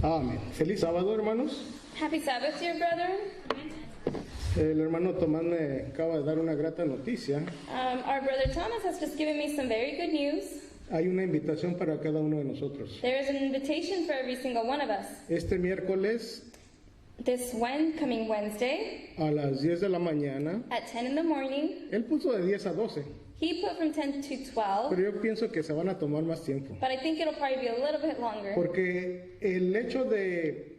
Amén. Feliz sábado, hermanos. Happy Sabbath, dear brethren. El hermano Tomás me acaba de dar una grata noticia. Our brother Thomas has just given me some very good news. Hay una invitación para cada uno de nosotros. There is an invitation for every single one of us. Este miércoles This coming Wednesday a las 10 de la mañana, at 10 in the morning, él puso de 10 a 12, he put from 10 to 12, pero yo pienso que se van a tomar más tiempo. but I think it'll probably be a little bit longer. Porque el hecho de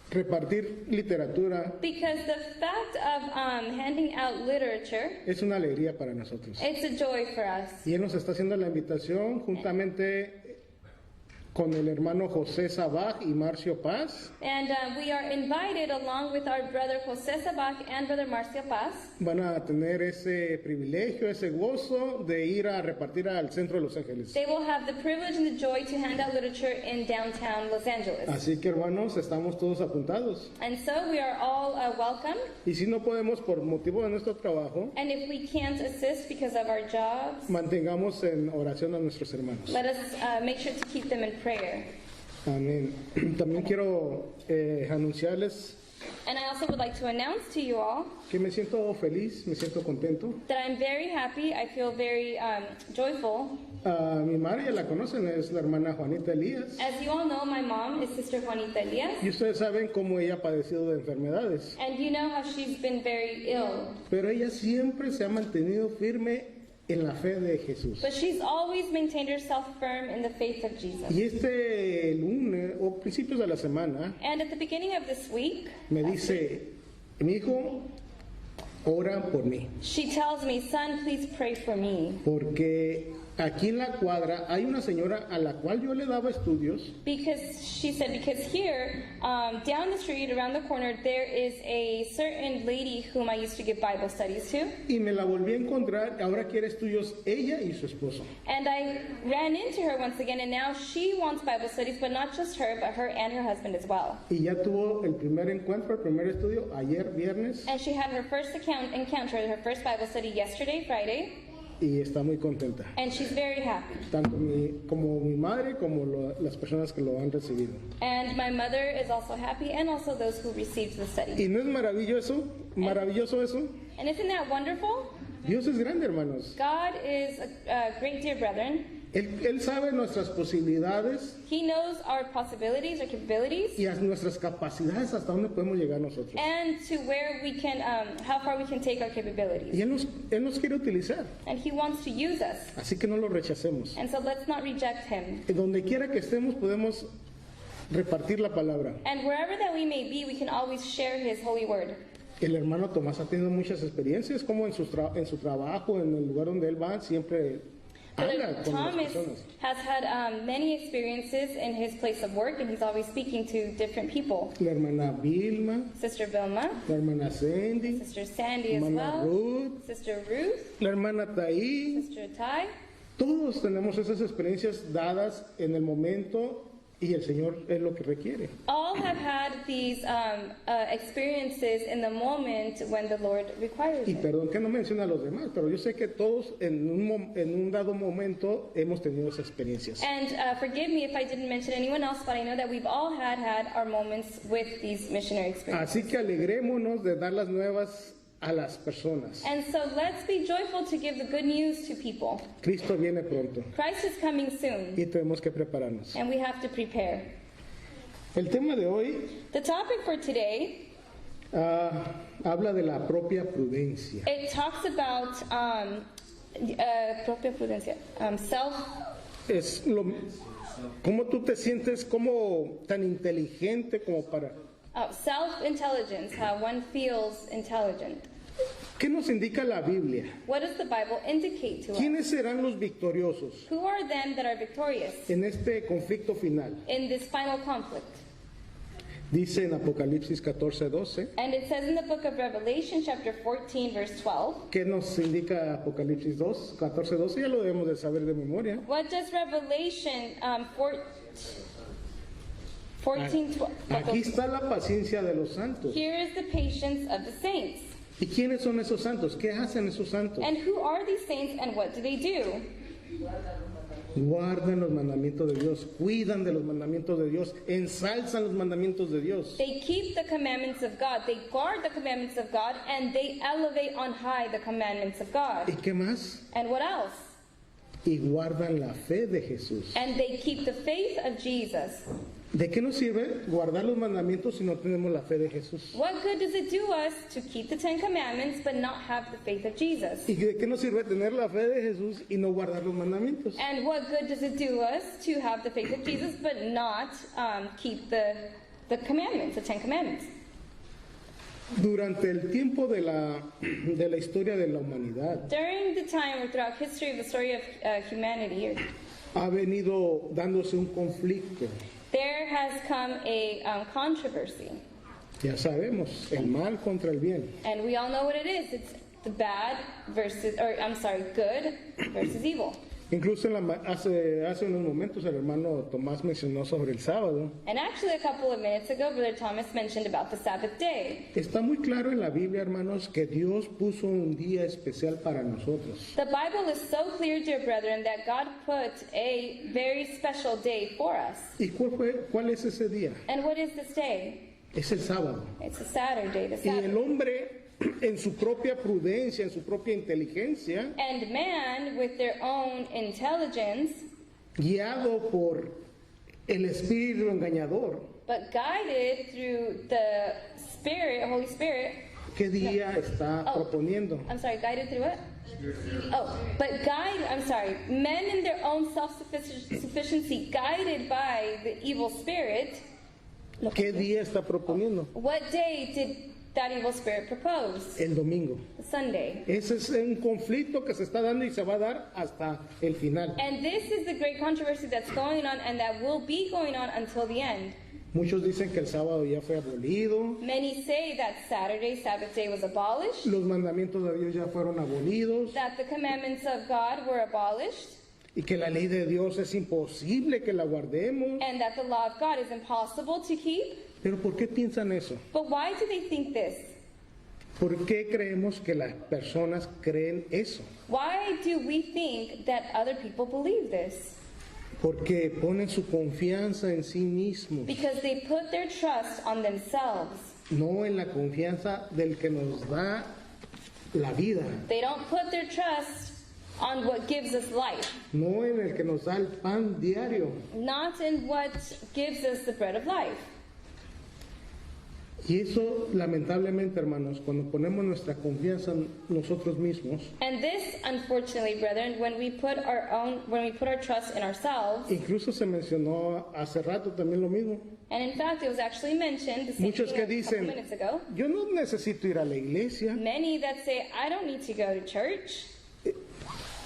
repartir literatura Because the fact of handing out literature, es una alegría para nosotros. it's a joy for us. Y él nos está haciendo la invitación juntamente con el hermano José Sabaj y Marcio Paz. And we are invited along with our brother Jose Sabach and brother Marcio Paz. Van a tener ese privilegio, ese gozo de ir a repartir al centro de Los Ángeles. They will have the privilege and the joy to hand out literature in downtown Los Angeles. Así que hermanos, estamos todos apuntados. And so we are all welcome. Y si no podemos por motivo de nuestro trabajo, And if we can't assist because of our jobs, mantengamos en oración a nuestros hermanos. let us make sure to keep them in prayer. Amén. También quiero anunciarles And I also would like to announce to you all que me siento feliz, me siento contento. that I'm very happy. I feel very joyful. Mi madre ya la conocen, es la hermana Juanita Elías. As you all know, my mom is Sister Juanita Elias. Y ustedes saben cómo ella ha padecido de enfermedades. And you know how she's been very ill. Pero ella siempre se ha mantenido firme en la fe de Jesús. But she's always maintained herself firm in the faith of Jesus. Y este lunes o principios de la semana And at the beginning of this week, me dice, mi hijo, ora por mí. she tells me, son, please pray for me. Porque aquí en la cuadra hay una señora a la cual yo le daba estudios Because she said, because here, down the street, around the corner, there is a certain lady whom I used to give Bible studies to. y me la volví a encontrar. Ahora quiere estudios ella y su esposo. And I ran into her once again, and now she wants Bible studies, but not just her, but her and her husband as well. Y ya tuvo el primer encuentro, el primer estudio ayer viernes And she had her first encounter, her first Bible study yesterday, Friday, y está muy contenta. and she's very happy. Tanto como mi madre como las personas que lo han recibido. And my mother is also happy, and also those who received the study. ¿Y no es maravilloso eso? And isn't that wonderful? Dios es grande, hermanos. God is a great, dear brethren. Él sabe nuestras posibilidades He knows our possibilities, our capabilities, y nuestras capacidades hasta dónde podemos llegar nosotros. and to where we can, how far we can take our capabilities. Y Él nos quiere utilizar, And He wants to use us. así que no lo rechacemos. And so let's not reject Him. Y donde quiera que estemos podemos repartir la palabra. And wherever that we may be, we can always share His holy word. El hermano Tomás ha tenido muchas experiencias, como en su trabajo, en el lugar donde él va, siempre habla Brother con las Thomas personas. has had many experiences in his place of work, and he's always speaking to different people. La hermana Vilma, Sister Vilma, la hermana Sandy, Sister Sandy as hermana well, Ruth, Sister Ruth, la hermana Taí. Sister Tai. Todos tenemos esas experiencias dadas en el momento y el Señor es lo que requiere. All have had these experiences in the moment when the Lord requires Y it. perdón que no mencione a los demás, pero yo sé que todos en un dado momento hemos tenido esas experiencias. And forgive me if I didn't mention anyone else, but I know that we've all had our moments with these missionary experiences. Así que alegrémonos de dar las nuevas a las personas. And so let's be joyful to give the good news to people. Cristo viene pronto Christ is coming soon, y tenemos que prepararnos. and we have to prepare. El tema de hoy The topic for today, habla de la propia prudencia. it talks about propia prudencia, ¿Cómo tú te sientes como tan inteligente como para... self-intelligence, how one feels intelligent. ¿Qué nos indica la Biblia? What does the Bible indicate to us? ¿Quiénes serán los victoriosos Who are them that are victorious en este conflicto final? in this final conflict? Dice en Apocalipsis 14:12. And it says in the book of Revelation, chapter 14, verse 12. ¿Qué nos indica Apocalipsis 14:12? Ya lo debemos de saber de memoria. What does Revelation 14:12? Aquí está la paciencia de los santos. Here is the patience of the saints. ¿Y quiénes son esos santos? ¿Qué hacen esos santos? And who are these saints, and what do they do? guardan los mandamientos de Dios, cuidan de los mandamientos de Dios, ensalzan los mandamientos de Dios. They keep the commandments of God, they guard the commandments of God, and they elevate on high the commandments of God. ¿Y qué más? And what else? Y guardan la fe de Jesús. And they keep the faith of Jesus. ¿De qué nos sirve guardar los mandamientos si no tenemos la fe de Jesús? What good does it do us to keep the Ten Commandments but not have the faith of Jesus? ¿Y de qué nos sirve tener la fe de Jesús y no guardar los mandamientos? And what good does it do us to have the faith of Jesus but not keep the commandments, the Ten Commandments? Durante el tiempo de la historia de la humanidad, During the time or throughout history of the story of humanity, ha venido dándose un conflicto. there has come a controversy. Ya sabemos, el mal contra el bien. And we all know what it is. It's the bad versus, or I'm sorry, good versus evil. Incluso hace unos momentos el hermano Tomás mencionó sobre el sábado. And actually, a couple of minutes ago, Brother Thomas mentioned about the Sabbath day. Está muy claro en la Biblia, hermanos, que Dios puso un día especial para nosotros. The Bible is so clear, dear brethren, that God put a very special day for us. ¿Y cuál es ese día? And what is this day? Es el sábado. It's a Saturday, the Y el Sabbath. hombre, en su propia prudencia, en su propia inteligencia, And man, with their own intelligence, guiado por el espíritu engañador, but guided through the Spirit, Holy Spirit, ¿qué día está Oh. proponiendo? I'm sorry, guided through what? Oh, but men in their own self-sufficiency, guided by the evil spirit, ¿Qué día está proponiendo? what day did that evil spirit propose? El domingo. Sunday. Ese es un conflicto que se está dando y se va a dar hasta el final. And this is the great controversy that's going on and that will be going on until the end. Muchos dicen que el sábado ya fue abolido, Many say that Saturday, Sabbath day, was abolished, los mandamientos de Dios ya fueron abolidos that the commandments of God were abolished, y que la ley de Dios es imposible que la guardemos. and that the law of God is impossible to keep. Pero ¿por qué piensan eso? But why do they think this? ¿Por qué creemos que las personas creen eso? Why do we think that other people believe this? Porque ponen su confianza en sí mismos, Because they put their trust on themselves. no en la confianza del que nos da la vida, They don't put their trust on what gives us life, no en el que nos da el pan diario. not in what gives us the bread of life. Y eso, lamentablemente, hermanos, cuando ponemos nuestra confianza en nosotros mismos, And this, unfortunately, brethren, when we put our trust in ourselves, incluso se mencionó hace rato también lo mismo. and in fact, it was actually mentioned the same Muchos que thing a couple dicen, minutes ago. yo no necesito ir a la iglesia, Many that say, I don't need to go to church,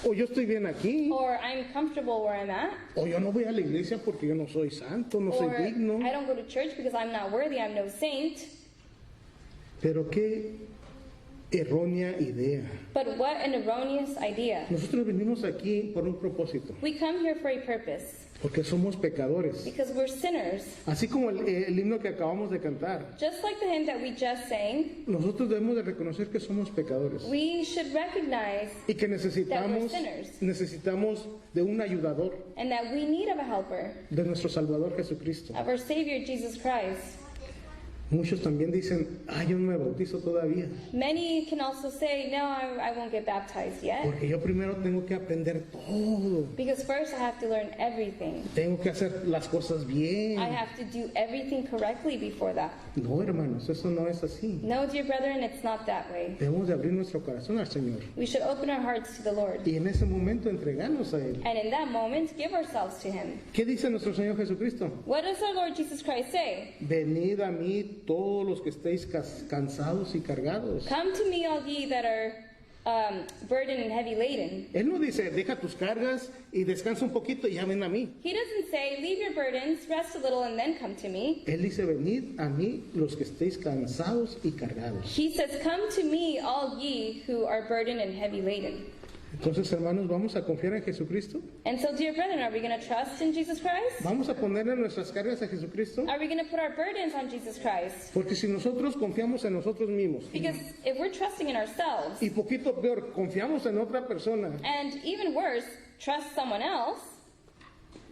o yo estoy bien aquí, or I'm comfortable where I'm at, o yo no voy a la iglesia porque yo no soy santo, no soy or digno. I don't go to church because I'm not worthy, I'm no saint. Pero qué errónea idea. But what an erroneous idea. Nosotros venimos aquí por un propósito, We come here for a purpose, porque somos pecadores. because we're sinners. Así como el himno que acabamos de cantar, Just like the hymn that we just sang, nosotros debemos de reconocer que somos pecadores we should recognize y que necesitamos de un ayudador, and that we need of a helper, de nuestro Salvador Jesucristo. of our Savior Jesus Christ. Muchos también dicen, yo no me bautizo todavía, Many can also say, no, I won't get baptized yet, porque yo primero tengo que aprender todo, because first I have to learn everything. tengo que hacer las cosas bien. I have to do everything correctly before that. No, hermanos, eso no es así. No, dear brethren, it's not that way. Debemos de abrir nuestro corazón al Señor We should open our hearts to the Lord, y en ese momento entregarnos a Él. and in that moment, give ourselves to Him. ¿Qué dice nuestro Señor Jesucristo? What does our Lord Jesus Christ say? Venid a mí todos los que estéis cansados y cargados. Come to me, all ye that are burdened and heavy laden. Él no dice, deja tus cargas y descansa un poquito y ya ven a mí. He doesn't say, leave your burdens, rest a little, and then come to me. Él dice, venid a mí los que estéis cansados y cargados. He says, come to me, all ye who are burdened and heavy laden. Entonces, hermanos, ¿vamos a confiar en Jesucristo? And so, dear brethren, are we going to trust in Jesus Christ? ¿Vamos a ponerle nuestras cargas a Jesucristo? Are we going to put our burdens on Jesus Christ? Porque si nosotros confiamos en nosotros mismos Because if we're trusting in ourselves, y poquito peor, confiamos en otra persona, and even worse, trust someone else,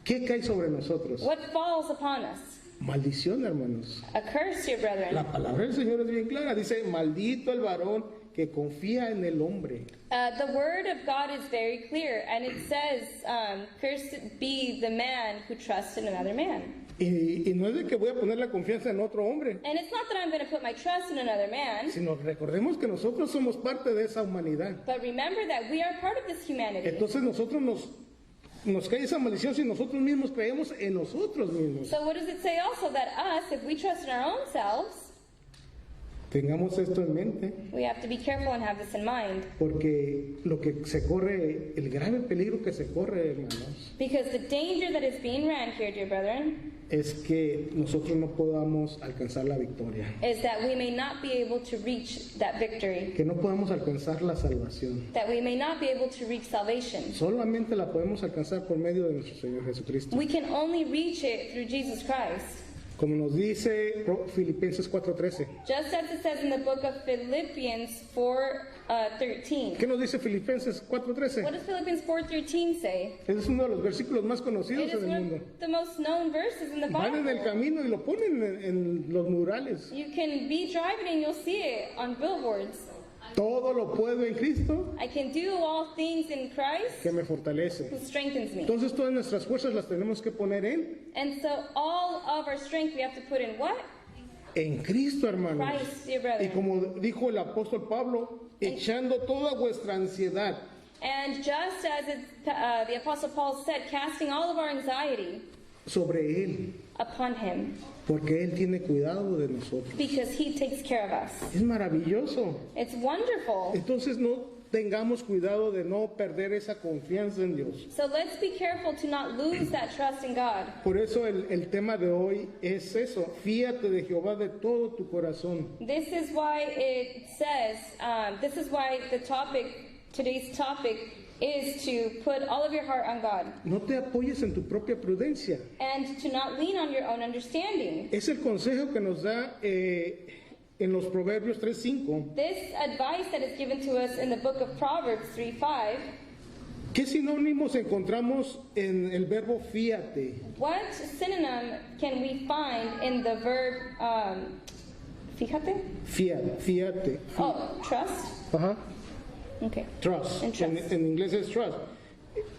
¿qué cae sobre nosotros? What falls upon us? Maldición, hermanos. A curse, dear brethren. La palabra del Señor es bien clara. Dice, maldito el varón que confía en el hombre. The word of God is very clear, and it says, cursed be the man who trusts in another man. Y no es de que voy a poner la confianza en otro hombre, And it's not that I'm going to put my trust in another man, sino recordemos que nosotros somos parte de esa humanidad. but remember that we are part of this humanity. Entonces nosotros nos cae esa maldición si nosotros mismos creemos en nosotros mismos. So what does it say also? That us, if we trust in our own selves, Tengamos esto en mente, we have to be careful and have this in mind. porque lo que se corre, el grave peligro que se corre, hermanos, Because the danger that is being ran here, dear brethren, es que nosotros no podamos alcanzar la victoria, is that we may not be able to reach that victory, que no podamos alcanzar la salvación. that we may not be able to reach salvation. Solamente la podemos alcanzar por medio de nuestro Señor Jesucristo. We can only reach it through Jesus Christ. Como nos dice Filipenses 4:13. Just as it says in the book of Philippians 4:13. ¿Qué nos dice Filipenses 4:13? What does Philippians 4:13 say? Ese es uno de los versículos más It conocidos is en el one mundo. of the most known verses in the Van en el Bible. camino y lo ponen en los murales. You can be driving and you'll see it on billboards. Todo lo puedo en Cristo I can do all things in Christ que me fortalece. who strengthens me. Entonces todas nuestras fuerzas las tenemos que poner And so all of our strength we have to put in what? en Cristo, hermanos. Christ, dear Y brethren. como dijo el apóstol Pablo, echando toda vuestra ansiedad And just as the Apostle Paul said, casting all of our anxiety sobre Él, upon him, porque Él tiene cuidado de nosotros. because he takes care of us. Es maravilloso. It's wonderful. Entonces no tengamos cuidado de no perder esa confianza en Dios. So let's be careful to not lose that trust in God. Por eso el tema de hoy es eso, fíate de Jehová de todo tu corazón. This is why it says, this is why today's topic is to put all of your heart on God No te apoyes en tu propia prudencia. and to not lean on your own understanding. Es el consejo que nos da en los Proverbios 3:5. This advice that is given to us in the book of Proverbs 3:5, ¿Qué sinónimos encontramos en el verbo fíate? what synonym can we find in the verb, fíjate? Fíate. Oh, trust? Ajá. Okay. Trust. En trust. En inglés es trust.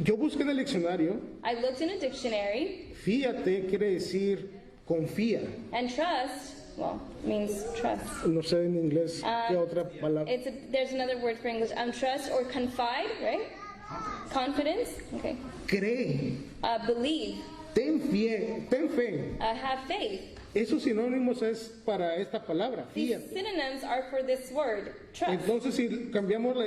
Yo busqué en el diccionario. I looked in a dictionary, Fíate quiere decir confía. and trust, well, means trust. No sé en inglés qué otra palabra. There's another word for English. Trust or confide, right? Confidence. Okay. Cree. Believe. Ten fe. Have faith. Esos sinónimos es para esta palabra, These fíate. synonyms are for this word, trust. Entonces, si cambiamos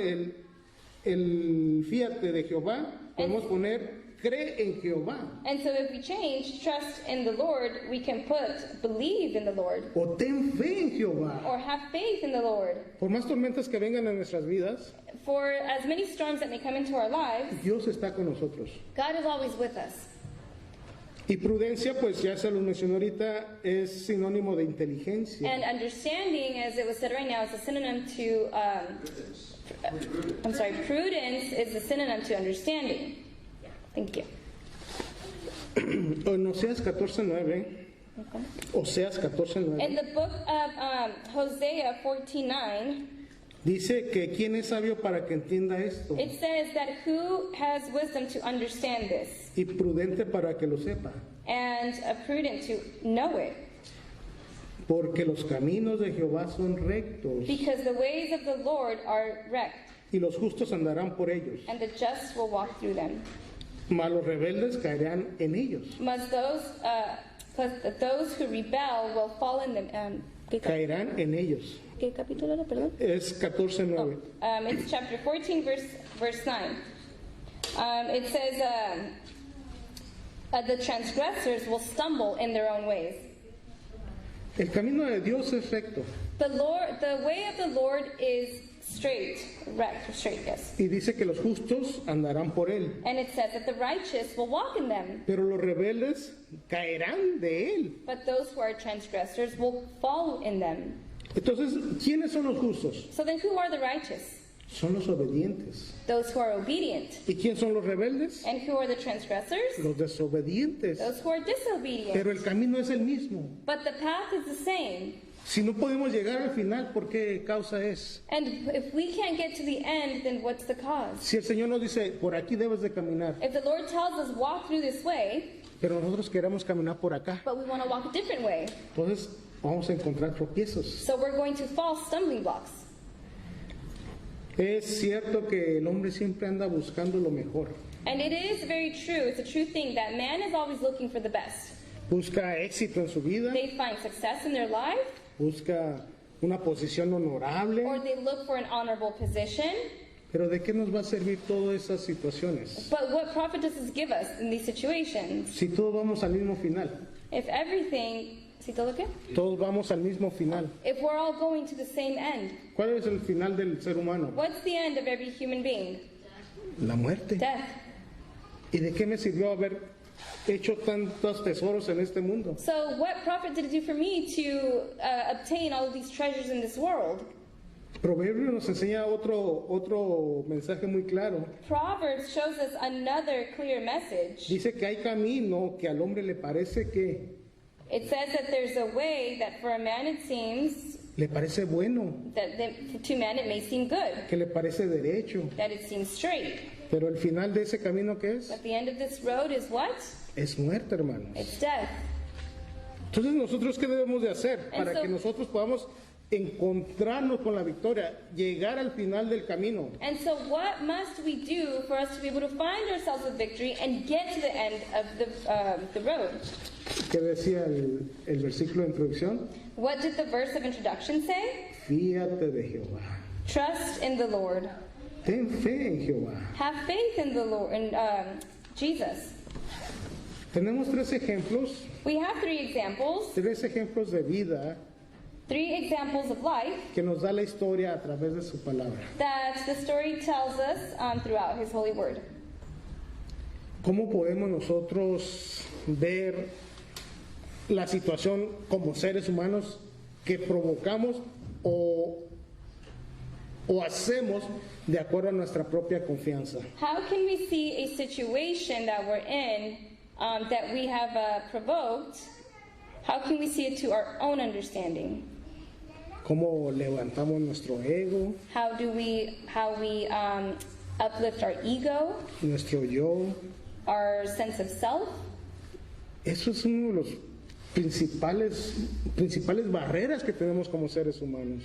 el fíate de Jehová, podemos poner cree en Jehová. And so if we change trust in the Lord, we can put believe in the Lord O ten fe en Jehová. or have faith in the Lord. Por más tormentas que vengan a nuestras vidas, For as many storms that may come into our lives, Dios está con nosotros. God is always with us. Y prudencia, pues ya se lo mencionó ahorita, es sinónimo de inteligencia. And understanding, as it was said right now, is a synonym to, prudence is a synonym to understanding. Thank you. En Oseas 14:9, Oseas 14:9, In the book of Hosea 14:9, dice que quién es sabio para que entienda esto it says that who has wisdom to understand this, y prudente para que lo sepa. and prudent to know it, Porque los caminos de Jehová son rectos because the ways of the Lord are rect, y los justos andarán por ellos, and the just will walk through them. mas los rebeldes caerán en ellos. But those who rebel will fall in them. Caerán en ellos. ¿Qué capítulo era, perdón? Es 14:9. It's chapter 14, verse 9. It says, the transgressors will stumble in their own ways. El camino de Dios es recto. The way of the Lord is straight, yes. Y dice que los justos andarán por él. And it says that the righteous will walk in them, Pero los rebeldes caerán de él. but those who are transgressors will fall in them. Entonces, ¿quiénes son los justos? So then who are the righteous? Son los obedientes. Those who are obedient. ¿Y quién son los rebeldes? And who are the transgressors? Los desobedientes. Those who are disobedient. Pero el camino es el mismo. But the path is the same. Si no podemos llegar al final, ¿por qué causa es? And if we can't get to the end, then what's the cause? Si el Señor nos dice, por aquí debes de caminar, If the Lord tells us walk through this way, pero nosotros queremos caminar por acá, but we want to walk a different way, entonces vamos a encontrar tropiezos. so we're going to fall stumbling blocks. Es cierto que el hombre siempre anda buscando lo mejor. And it is very true, it's a true thing that man is always looking for the best. Busca éxito en su vida, They find success in their life, busca una posición or honorable, they look for an honorable position. pero ¿de qué nos va a servir todas esas situaciones? But what profit does this give us in these situations? Si todos vamos al mismo final, If everything, ¿sí todo qué? todos vamos al mismo final. If we're all going to the same end, ¿Cuál es el final del ser humano? what's the end of every human being? La muerte. Death. ¿Y de qué me sirvió haber hecho tantos tesoros en este mundo? So what profit did it do for me to obtain all of these treasures in this world? Proverbio nos enseña otro mensaje muy claro. Proverbs shows us another clear message. Dice que hay camino que al hombre le parece que It says that there's a way that for a man it seems, le parece bueno, that to man it may seem good, que le parece derecho, that it seems straight. pero el final de ese camino ¿qué es? But the end of this road is what? Es muerte, hermanos. It's death. Entonces nosotros ¿qué debemos de hacer para And so- que nosotros podamos encontrarnos con la victoria, llegar al final del camino? And so what must we do for us to be able to find ourselves with victory and get to the end of the road? ¿Qué decía el versículo de introducción? What did the verse of introduction say? Fíate de Jehová. Trust in the Lord. Ten fe en Jehová. Have faith in the Lord, in Jesus. Tenemos tres ejemplos We have three examples de vida of life que nos da la historia a través de su palabra. that the story tells us throughout His holy word. ¿Cómo podemos nosotros ver la situación como seres humanos que provocamos o hacemos de acuerdo a nuestra propia confianza? How can we see a situation that we're in that we have provoked? How can we see it to our own understanding? ¿Cómo levantamos nuestro ego, How we uplift our ego, nuestro yo? our sense of self? Eso es uno de los principales barreras que tenemos como seres humanos.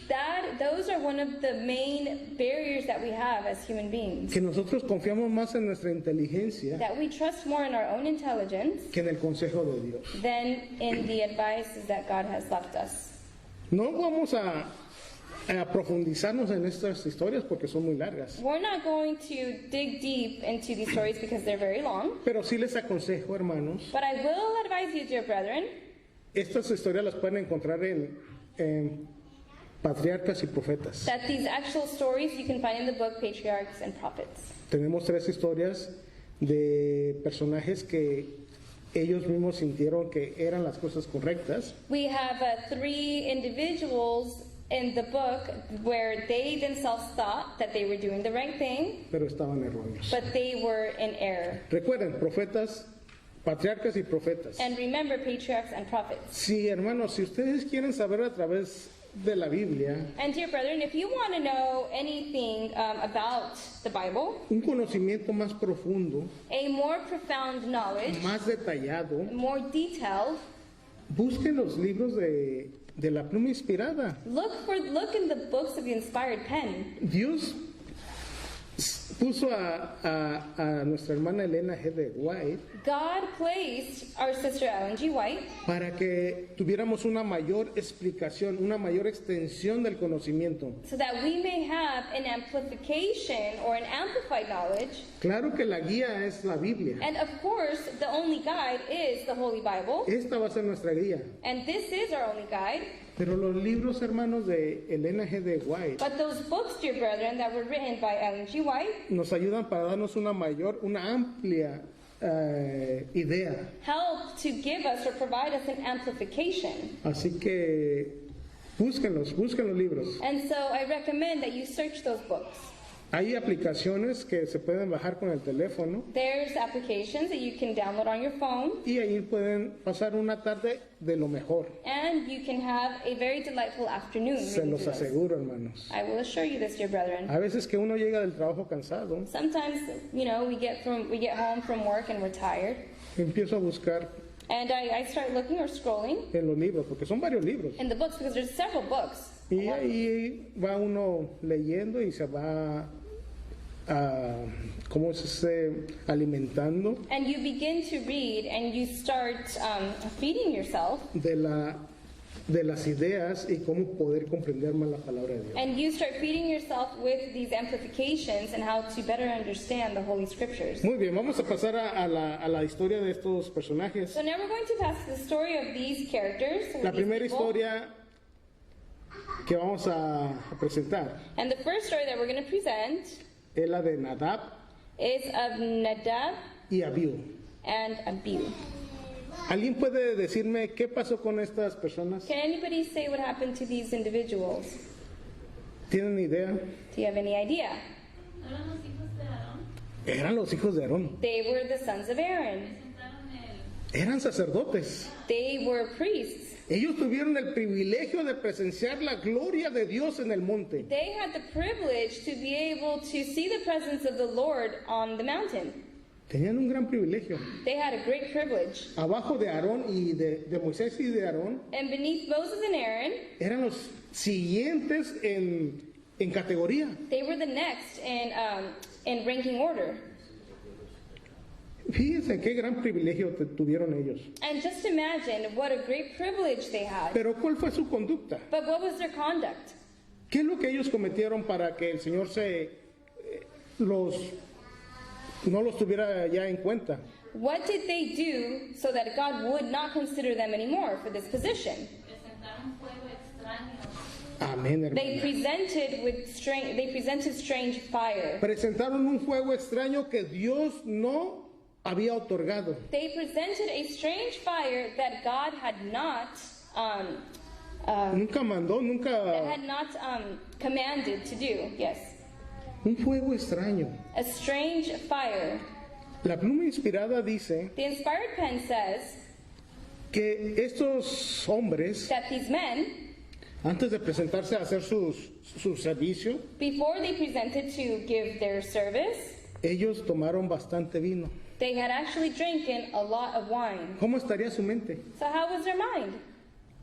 Those are one of the main barriers that we have as human beings. Que nosotros confiamos más en nuestra inteligencia That we trust more in our own intelligence que en el consejo de Dios. than in the advices that God has left us. No vamos a profundizarnos en estas historias porque son muy largas, We're not going to dig deep into these stories because they're very long, pero sí les aconsejo, hermanos, but I will advise you, dear brethren, estas historias las pueden encontrar en Patriarcas y Profetas. that these actual stories you can find in the book Patriarchs and Prophets. Tenemos tres historias de personajes que ellos mismos sintieron que eran las cosas correctas, We have three individuals in the book where they themselves thought that they were doing the right thing, pero estaban erróneos. but they were in error. Recuerden, profetas, patriarcas y profetas. And remember, patriarchs and prophets. Sí, hermanos, si ustedes quieren saber a través de la Biblia And dear brethren, if you want to know anything about the Bible, un conocimiento más profundo, a more profound knowledge, más detallado, more detailed, busquen los libros de la pluma inspirada. look in the books of the inspired pen. Dios puso a nuestra hermana Elena G. de White God placed our sister Ellen G. White para que tuviéramos una mayor explicación, una mayor extensión del conocimiento. so that we may have an amplification or an amplified knowledge. Claro que la guía es la Biblia. And of course, the only guide is the Holy Bible. Esta va a ser nuestra guía. And this is our only guide. Pero los libros, hermanos, de Elena G. de White But those books, dear brethren, that were written by Ellen G. White nos ayudan para darnos una amplia idea. help to give us or provide us an amplification. Así que busquen los libros. And so I recommend that you search those books. Hay aplicaciones que se pueden bajar con el teléfono There's applications that you can download on your phone, y ahí pueden pasar una tarde de lo mejor. and you can have a very delightful afternoon. Se reading los through those. aseguro, hermanos. I will assure you this, dear brethren. A veces que uno llega del trabajo cansado, Sometimes, we get home from work and we're tired, empiezo a buscar and I start looking or scrolling en los libros, porque son varios libros. in the books because there's several books. Y ahí va uno leyendo y se va, ¿cómo se dice? Alimentando And you begin to read and you start feeding yourself, de las ideas y cómo poder comprender más la palabra de Dios. and you start feeding yourself with these amplifications and how to better understand the Holy Scriptures. Muy bien, vamos a pasar a la historia de estos personajes. So now we're going to pass the story of these characters. or La these primera people. historia que vamos a presentar And the first story that we're going to present es la de Nadab is of Nadab y Abiú. and Abihu. ¿Alguien puede decirme qué pasó con estas personas? Can anybody say what happened to these individuals? ¿Tienen idea? Do you have any idea? Eran los hijos de Aarón. They were the sons of Aaron. Eran sacerdotes. They were priests. Ellos tuvieron el privilegio de presenciar la gloria de Dios en el monte. They had the privilege to be able to see the presence of the Lord on the mountain. Tenían un gran privilegio. They had a great privilege. Abajo de Aarón y de Moisés y de Aarón And beneath Moses and Aaron, eran los siguientes en categoría. they were the next in ranking order. Fíjense qué gran privilegio tuvieron ellos. And just imagine what a great privilege they had. Pero ¿cuál fue su conducta? But what was their conduct? ¿Qué es lo que ellos cometieron para que el Señor no los tuviera ya en cuenta? What did they do so that God would not consider them anymore for this position? Amén, hermano. They presented strange fire. Presentaron un fuego extraño que Dios no había otorgado. They presented a strange fire that God had not Nunca mandó, commanded to do. Yes, un fuego extraño. a strange fire. La pluma inspirada dice The inspired pen says que estos hombres, that these men, antes de presentarse a hacer su servicio, before they presented to give their service, ellos tomaron bastante vino. they had actually drinking a lot of wine. ¿Cómo estaría su mente? So how was their mind?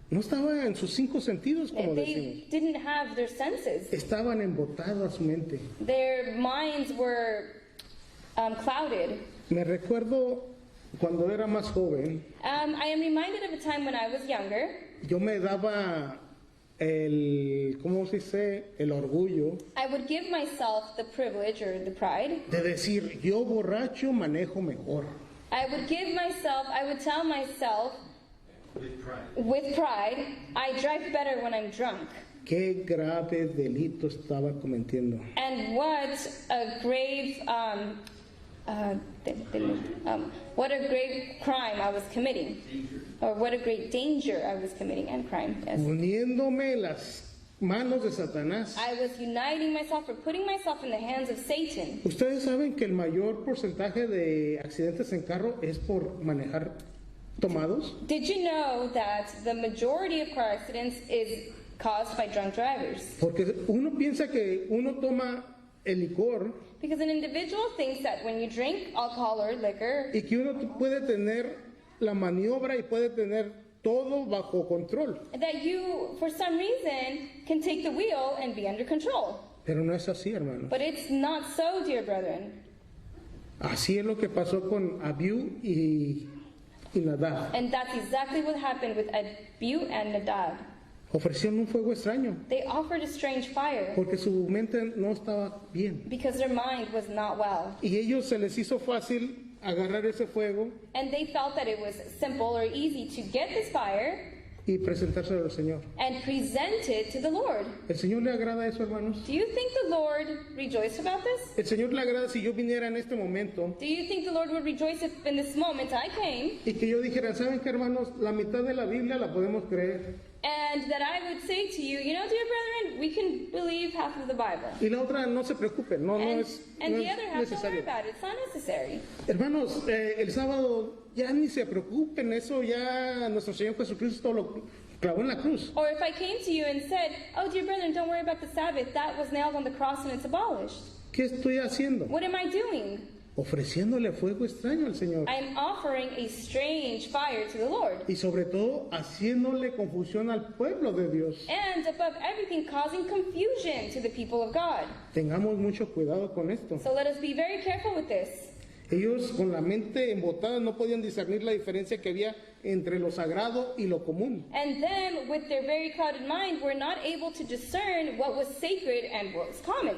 No estaba en sus 5 sentidos, como decimos. They didn't have their senses. Estaban embotadas su mente. Their minds were clouded. Me recuerdo cuando era más joven, I am reminded of a time when I was younger. yo me daba ¿cómo se dice? El orgullo I would give myself the privilege or the pride. de decir, yo borracho manejo mejor. I would tell myself with pride, I drive better when I'm drunk. Qué grave delito estaba cometiendo. And what a grave, what a grave crime I was committing. Or what a great danger I was committing and crime. Yes. Poniéndome en las manos de Satanás. I was uniting myself or putting myself in the hands of Satan. Ustedes saben que el mayor porcentaje de accidentes en carro es por manejar tomados. Did you know that the majority of car accidents is caused by drunk drivers? Porque uno piensa que uno toma el licor Because an individual thinks that when you drink alcohol or liquor, y que uno puede tener la maniobra y puede tener todo bajo control. that you, for some reason, can take the wheel and be under control. Pero no es así, hermano. But it's not so, dear brethren. Así es lo que pasó con Abiú y Nadab. And that's exactly what happened with Abihu and Nadab. Ofrecieron un fuego extraño They offered a strange fire porque su mente no estaba bien. because their mind was not well. Y ellos se les hizo fácil agarrar ese fuego And they felt that it was simple or easy to get this fire y presentárselo al Señor. and present it to the Lord. ¿El Señor le agrada eso, hermanos? Do you think the Lord rejoiced about this? ¿El Señor le agrada si yo viniera en este momento Do you think the Lord would rejoice if in this moment I came y que yo dijera, ¿saben qué, hermanos? La mitad de la Biblia la podemos creer, and And that I would say to you, you know, dear brethren, we can believe half of the Bible. Y la otra, no se preocupen, no And es the other half, don't worry necesario. about it. It's not necessary. Hermanos, el sábado ya ni se preocupen, eso ya nuestro Señor Jesucristo lo clavó en la cruz. Or if I came to you and said, oh, dear brethren, don't worry about the Sabbath. That was nailed on the cross and it's abolished. ¿Qué estoy haciendo? What am I doing? Ofreciéndole fuego extraño al Señor. I am offering a strange fire to the Lord. Y sobre todo, haciéndole confusión al pueblo de Dios. And above everything, causing confusion to the people of God. Tengamos mucho cuidado con esto. So let us be very careful with this. Ellos con la mente embotada no podían discernir la diferencia que había entre lo sagrado y lo común. And them, with their very clouded mind, were not able to discern what was sacred and what was common.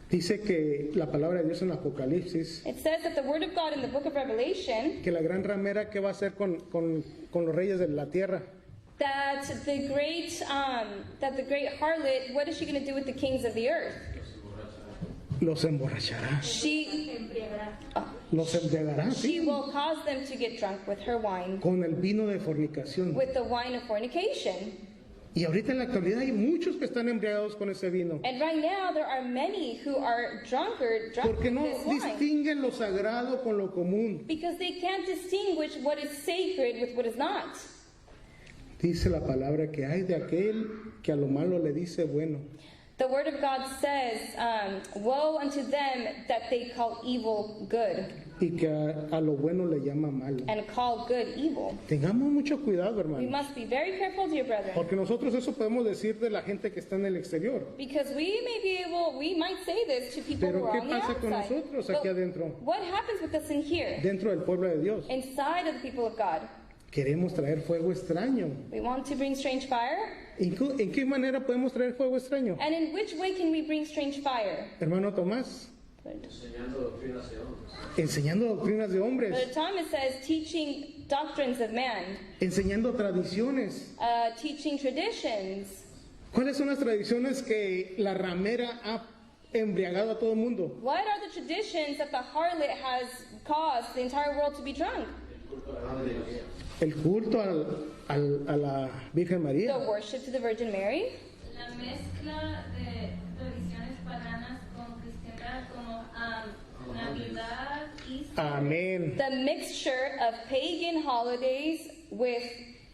Dice que la palabra de Dios en Apocalipsis, It says that the word of God in the book of Revelation, que la gran ramera, ¿qué va a hacer con los reyes de la tierra? that the great harlot, what is she going to do with the kings of the earth? Los emborrachará, She los embriagará, she sí, will cause them to get drunk with her wine, con el vino de fornicación. with the wine of fornication. Y ahorita en la actualidad hay muchos que están embriagados con ese vino, And right now there are many who are drunk porque with no this wine distinguen lo sagrado con lo común. because they can't distinguish what is sacred with what is not. Dice la palabra que hay de aquel que a lo malo le dice bueno. The word of God says, woe unto them that they call evil good Y que a lo bueno le llama malo. and call good evil. Tengamos mucho cuidado, We hermano. must be very careful, dear brethren, Porque nosotros eso podemos decir de la gente que está en el exterior. because we might say this to people Pero who are ¿qué on the pasa con outside. nosotros aquí But adentro? what happens with us in here, Dentro del pueblo de Dios. inside of the people of God? Queremos traer fuego extraño. We want to bring strange fire, ¿En qué manera podemos traer fuego extraño? and in which way can we bring strange fire? Hermano Tomás, Enseñando doctrinas de hombres. enseñando doctrinas de hombres, Brother Thomas says teaching doctrines of man, enseñando tradiciones. teaching traditions. ¿Cuáles son las tradiciones que la ramera ha embriagado a todo el mundo? What are the traditions that the harlot has caused the entire world to be drunk? El culto a la Virgen María. The worship to the Virgin Mary, La mezcla de tradiciones paganas con cristiandad como Navidad, Easter. Amén. the mixture of pagan holidays with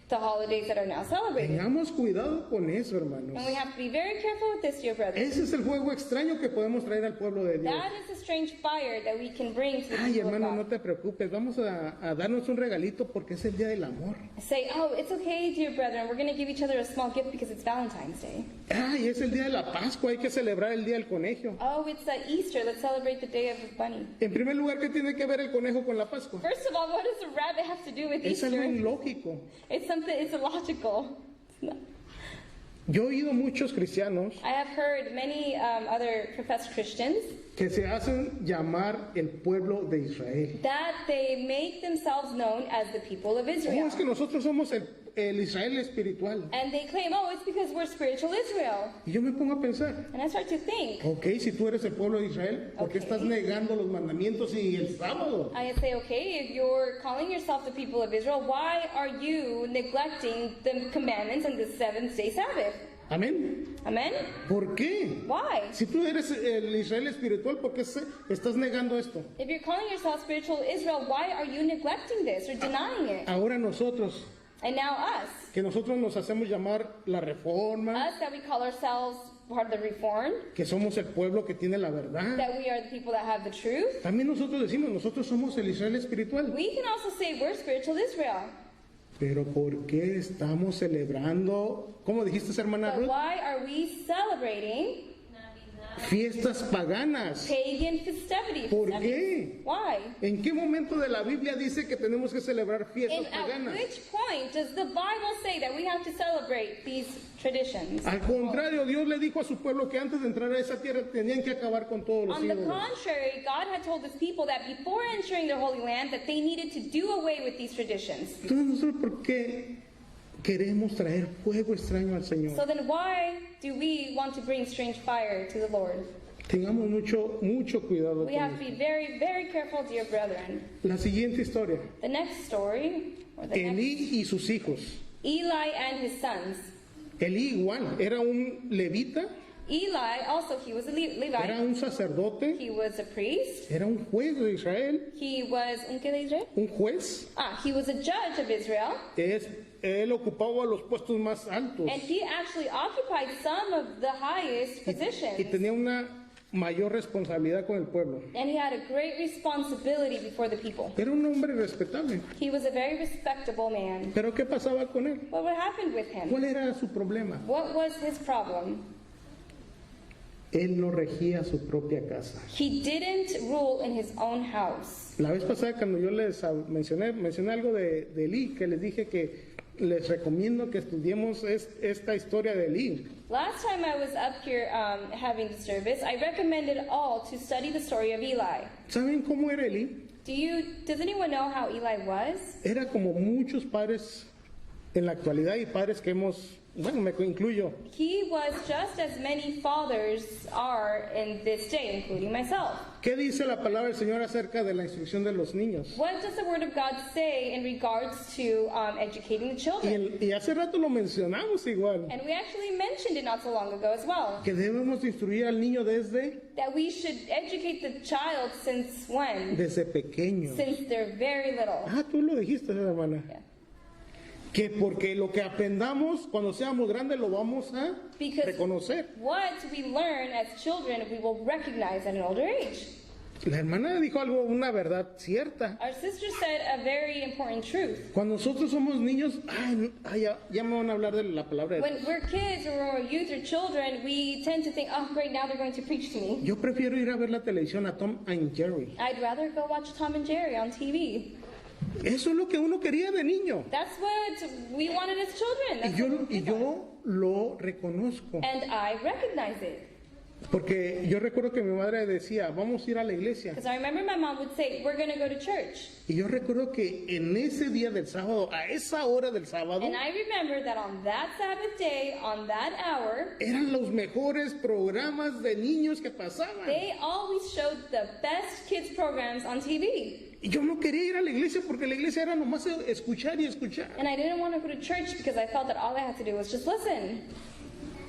the holidays that are now celebrated. Tengamos cuidado con eso, hermanos. And we have to be very careful with this, dear brothers. Ese es el fuego extraño que podemos traer al pueblo de Dios. That is a strange fire that we can bring to the Ay, people of hermano, no God. te preocupes. Vamos a darnos un regalito porque es el día del amor. Say, oh, it's okay, dear brethren. We're going to give each other a small gift because it's Valentine's Day. Ay, es el día de la Pascua. Hay que celebrar el día del conejo. Oh, it's Easter. Let's celebrate the day of the bunny. En primer lugar, ¿qué tiene que ver el conejo con la Pascua? First of all, what does a rabbit have to do with Es algo Easter? ilógico. It's something, it's illogical. It's not- Yo he oído muchos cristianos I have heard many other professed Christians que se hacen llamar el pueblo de Israel. that they make themselves known as the people of Oh, Israel. es que nosotros somos el Israel espiritual. And they claim, oh, it's because we're spiritual Israel. Y yo me pongo a pensar, And I start to think, ok, si tú eres el pueblo de Israel, ¿por qué Ok. estás negando los mandamientos y el sábado? I say, okay, if you're calling yourself the people of Israel, why are you neglecting the commandments and the seventh day Sabbath? Amén. Amen? ¿Por qué? Why? Si tú eres el Israel espiritual, ¿por qué estás negando esto? If you're calling yourself spiritual Israel, why are you neglecting this or denying it? Ahora nosotros, And now us, que nosotros nos hacemos llamar la reforma, us that we call ourselves part of the Reformed, que somos el pueblo que tiene la verdad. that we are the people that have the truth, También nosotros decimos, nosotros somos el Israel espiritual. we can also say we're spiritual Israel. Pero ¿por qué estamos celebrando, cómo dijiste, hermana But Ruth? why are we celebrating Fiestas paganas. pagan festivities? ¿Por qué? Why? ¿En qué momento de la Biblia dice que tenemos que celebrar fiestas And at paganas? which point does the Bible say that we have to celebrate these traditions? Al contrario, Dios le dijo a su pueblo que antes de entrar a esa tierra tenían que acabar con todos los On the ídolos. contrary, God had told his people that before entering the Holy Land, that they needed to do away with these traditions. Entonces, ¿nosotros por qué queremos traer fuego extraño al Señor? So then why do we want to bring strange fire to the Lord? Tengamos mucho cuidado We con have to esto. be very, very careful, dear brethren. La siguiente historia. The next story, or the next, Elí y sus hijos. Eli and his sons. Elí igual, era un levita, Eli, also, he was a era Levite. un sacerdote, He was a priest. era un juez de Israel, He was, ¿un qué de Israel? un juez. He was a judge of Israel. Él ocupaba los puestos más altos And he actually occupied some of the highest y positions. tenía una mayor responsabilidad con el pueblo. And he had a great responsibility before the people. Era un hombre respetable. He was a very respectable man. Pero ¿qué pasaba con él? But what happened with him? ¿Cuál era su problema? What was his problem? Él no regía su propia casa. He didn't rule in his own house. La vez pasada cuando yo les mencioné algo de Elí, que les dije que les recomiendo que estudiemos esta historia de Elí. Last time I was up here having the service, I recommended all to study the story of Eli. ¿Saben cómo era Elí? Does anyone know how Eli was? Era como muchos padres en la actualidad y padres que hemos, bueno, me incluyo. He was just as many fathers are in this day, including myself. ¿Qué dice la palabra del Señor acerca de la instrucción de los niños? What does the Word of God say in regards to educating the children? Y hace rato lo mencionamos igual, And we actually mentioned it not so long ago as well, que debemos instruir al niño desde that we should educate the child since when? pequeño. Since they're very little. Tú lo dijiste, hermana. Yeah. Que porque lo que aprendamos cuando seamos grandes lo vamos a Because reconocer. what we learn as children, we will recognize at an older age. La hermana dijo algo, una verdad cierta. Our sister said a very important truth. Cuando nosotros somos niños, ya me van a hablar de la palabra de Dios. When we're kids or when we're youth or children, we tend to think, oh, great, now they're going to preach to me. Yo prefiero ir a ver la televisión a Tom and Jerry. I'd rather go watch Tom and Jerry on TV. Eso es lo que uno quería de niño. That's what we wanted as children. That's what we wanted. Yo lo reconozco. And I recognize it. Porque yo recuerdo que mi madre decía, vamos a ir a la iglesia. Because I remember my mom would say, we're going to go to church. Y yo recuerdo que en ese día del sábado, a esa hora del sábado, And I remember that on that Sabbath day, on that hour, eran los mejores programas de niños que pasaban. they always showed the best kids programs on TV. Y yo no quería ir a la iglesia porque la iglesia era nomás escuchar y escuchar. And I didn't want to go to church because I felt that all I had to do was just listen.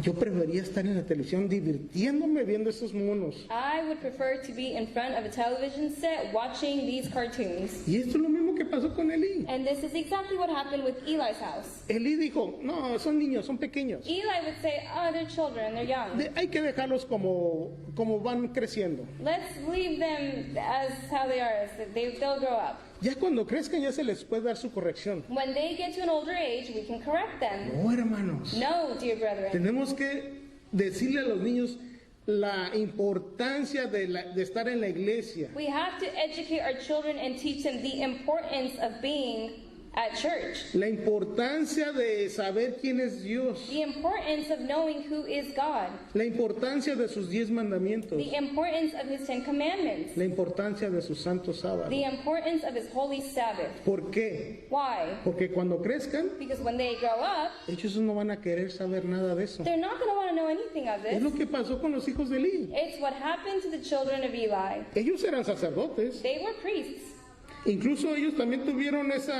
Yo prefería estar en la televisión divirtiéndome viendo esos monos. I would prefer to be in front of a television set watching these cartoons. Y esto es lo mismo que pasó con Elí. And this is exactly what happened with Eli's house. Elí dijo, no, son niños, son pequeños. Eli would say, oh, they're children, they're young. Hay que dejarlos como van creciendo. Let's leave them as how they are, they'll grow up. Ya cuando crezcan ya se les puede dar su corrección. When they get to an older age, we can correct them. No, hermanos. No, dear brethren. Tenemos que decirle a los niños la importancia de estar en la iglesia. We have to educate our children and teach them the importance of being at church. La importancia de saber quién es Dios. The importance of knowing who is God. La importancia de sus 10 mandamientos. The importance of His 10 Commandments. La importancia de su santo sábado. The importance of His holy Sabbath. ¿Por qué? Why? Porque cuando crezcan, Because when they grow up, ellos no van a querer saber nada de eso. they're not going to want to know anything of Es this. lo que pasó con los hijos de Elí. It's what happened to the children of Eli. Ellos eran sacerdotes. They were priests. Incluso ellos también tuvieron ese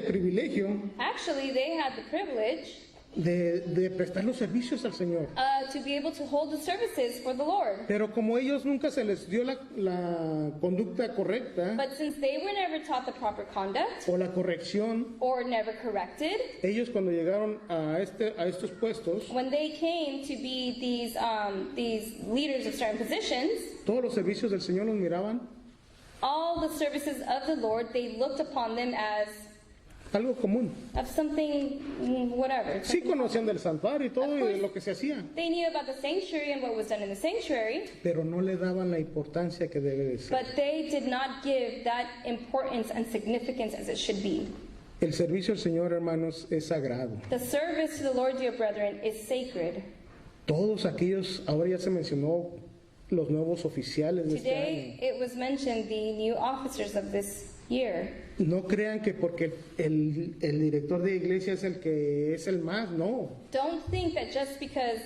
privilegio Actually, they had the privilege de prestar los servicios al Señor. to be able to hold the services for the Lord. Pero como ellos nunca se les dio la conducta correcta But since they were never taught the proper conduct o la corrección, or never corrected, ellos cuando llegaron a estos puestos, when they came to be these leaders of certain positions, todos los servicios del Señor los miraban all the services of the Lord, they looked upon them as algo común. of something, whatever. Sí conocían del santuario y todo y de lo que se hacía, They knew about the sanctuary and what was done in the sanctuary, pero no le daban la importancia que debe de ser. but they did not give that importance and significance as it should be. El servicio al Señor, hermanos, es sagrado. The service to the Lord, dear brethren, is sacred. Todos aquellos, ahora ya se mencionó los nuevos oficiales de este Today, año. it was mentioned the new officers of this year. No crean que porque el director de iglesia es el que es el más, no. Don't think that just because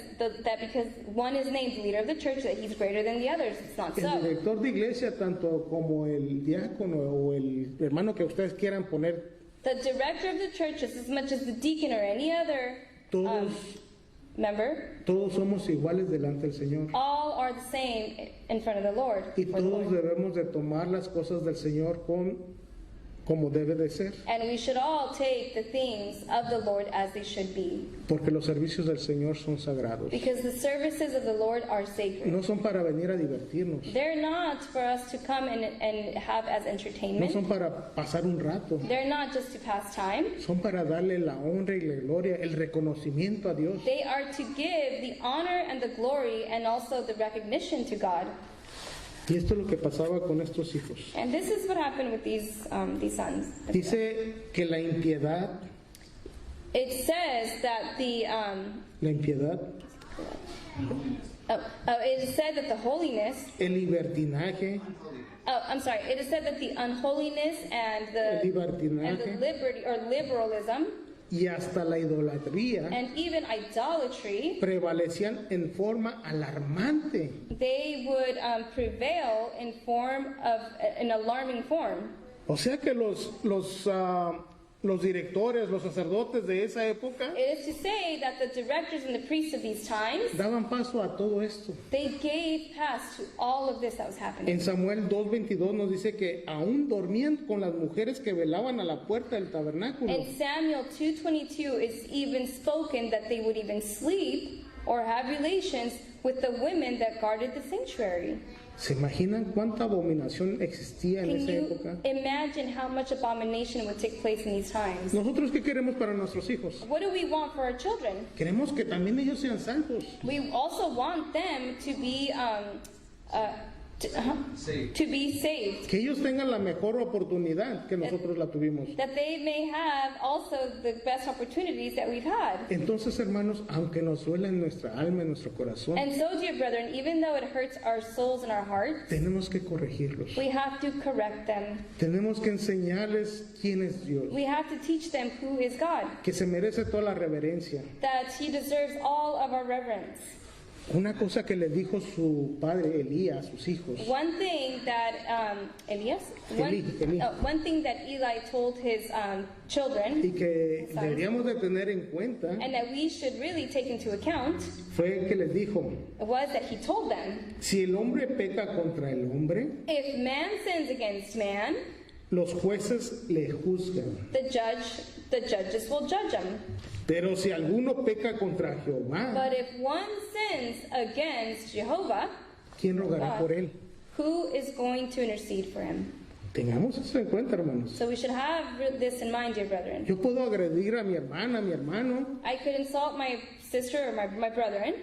because one is named leader of the church that he's greater than the others. It's not El so. director de iglesia, tanto como el diácono o el hermano que ustedes quieran poner The director of the church, just as much as the deacon or any other Todos, member, todos somos iguales delante del Señor. all are the same in front of the Lord. Y before the todos Lord. debemos de tomar las cosas del Señor como debe de ser. And we should all take the things of the Lord as they should be. Porque los servicios del Señor son sagrados. Because the services of the Lord are sacred. No son para venir a divertirnos. They're not for us to come and have as No entertainment. son para pasar un rato. They're not just to pass time. Son para darle la honra y la gloria, el reconocimiento a Dios. They are to give the honor and the glory and also the recognition to God. Y esto es lo que pasaba con estos hijos. And this is what happened with these sons. Dice que la impiedad, It says that la impiedad, it is said that the holiness. el libertinaje, Oh, I'm sorry. It is said that the unholiness and the libertinaje liberty or liberalism y hasta la idolatría and even idolatry, prevalecían en forma alarmante. they would prevail in form of an alarming form. O sea que los directores, los sacerdotes de esa época It is to say that the directors and the priests of these times, daban paso a todo esto. they gave pass to all of this that was happening. En Samuel 2:22 nos dice que aún dormían con las mujeres que velaban a la puerta del tabernáculo. In Samuel 2:22, it's even spoken that they would even sleep or have relations with the women that guarded the sanctuary. ¿Se imaginan cuánta abominación existía en Can esa you época? imagine how much abomination would take place in these times? ¿Nosotros qué queremos para nuestros hijos? What do we want for our children? Queremos que también ellos sean salvos. We also want them to be to be saved. Que ellos tengan la mejor oportunidad que nosotros la tuvimos. That they may have also the best opportunities that we've had. Entonces, hermanos, aunque nos duela en nuestra alma, en nuestro corazón, And so, dear brethren, even though it hurts our souls and our hearts, tenemos que corregirlos. we have to correct them. Tenemos que enseñarles quién es Dios, We have to teach them who is God, que se merece toda la reverencia. that He deserves all of our reverence. Una cosa que le dijo su padre Elías a sus hijos, One thing that Elias, Eli. one thing that Eli told his children, y que deberíamos de tener en cuenta, and that we should really take into account, fue que les dijo, was that he told them, si el hombre peca contra el hombre, if man sins against man, los jueces le juzgan. the judges will judge him. Pero si alguno peca contra Jehová, But if one sins against Jehovah, ¿quién rogará God, por él? who is going to intercede for him? Tengamos eso en cuenta, hermanos. So we should have this in mind, dear brethren. Yo puedo agredir a mi hermana, a mi hermano, I could insult my sister or my brethren.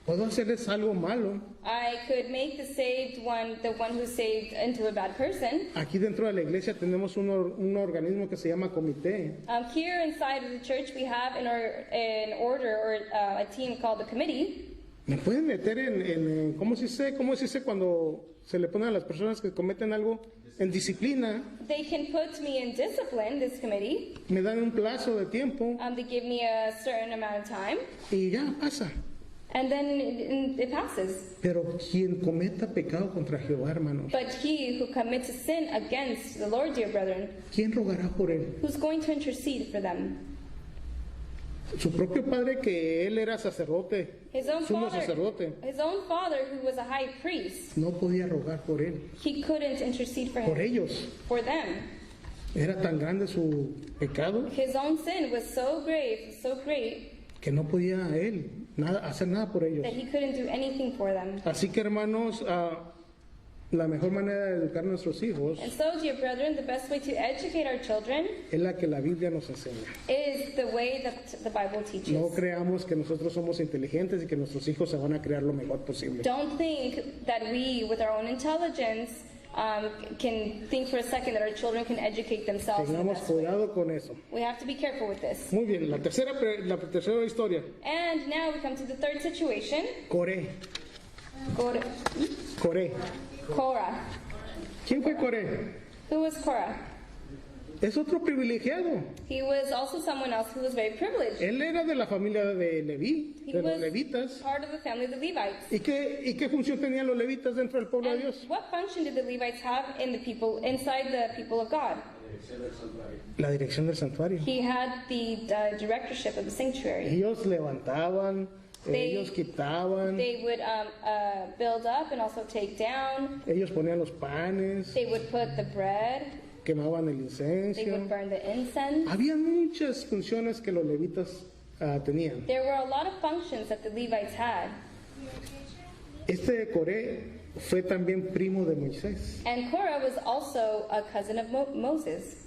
puedo hacerles algo malo. I could make the saved one, the one who's saved, into a bad person. Aquí dentro de la iglesia tenemos un organismo que se llama comité. Here inside of the church, we have an order or a team called the committee. Me pueden meter en ¿cómo se dice cuando se le ponen a las personas que cometen algo en disciplina? They can put me in discipline, this committee. Me dan un plazo de tiempo They give me a certain amount of time, y ya pasa. and then it passes. Pero quien cometa pecado contra Jehová, hermanos, But he who commits a sin against the Lord, dear brethren, ¿quién rogará por él? who's going to intercede for them? Su propio padre, que él era sacerdote, His own sumo father, sacerdote, who was a high priest, no podía rogar por él, he couldn't intercede for por him, ellos. for them. Era tan grande su pecado His own sin was so grave, so great, que no podía él hacer nada por ellos. that he couldn't do anything for them. Así que, hermanos, la mejor manera de educar a nuestros hijos And so, dear brethren, the best way to educate our children es la que la Biblia nos enseña. is the way that the Bible teaches. No creamos que nosotros somos inteligentes y que nuestros hijos se van a crear lo mejor posible. Don't think that we, with our own intelligence, can think for a second that our children can educate themselves in the Tengamos best way. cuidado con eso. We have to be careful with this. Muy bien, la tercera historia, And now we come to the third situation. Coré. Coré. Korah. ¿Quién fue Coré? Who was Korah? Es otro privilegiado. He was also someone else who was very privileged. Él era de la familia de Leví, He de los was levitas. part of the family of the Levites. ¿Y qué función tenían los levitas dentro del pueblo de And Dios? what function did the Levites have in the people, inside the people of God? Dirección del santuario. la dirección del santuario. He had the directorship of the sanctuary. Ellos levantaban, They- ellos quitaban, They would build up and also take down. ellos ponían los panes, They would put the bread. quemaban el They incenso. would burn the incense. Había muchas funciones que los levitas tenían. There were a lot of functions that the Levites had. Este Coré fue también primo de Moisés And Korah was also a cousin of Moses.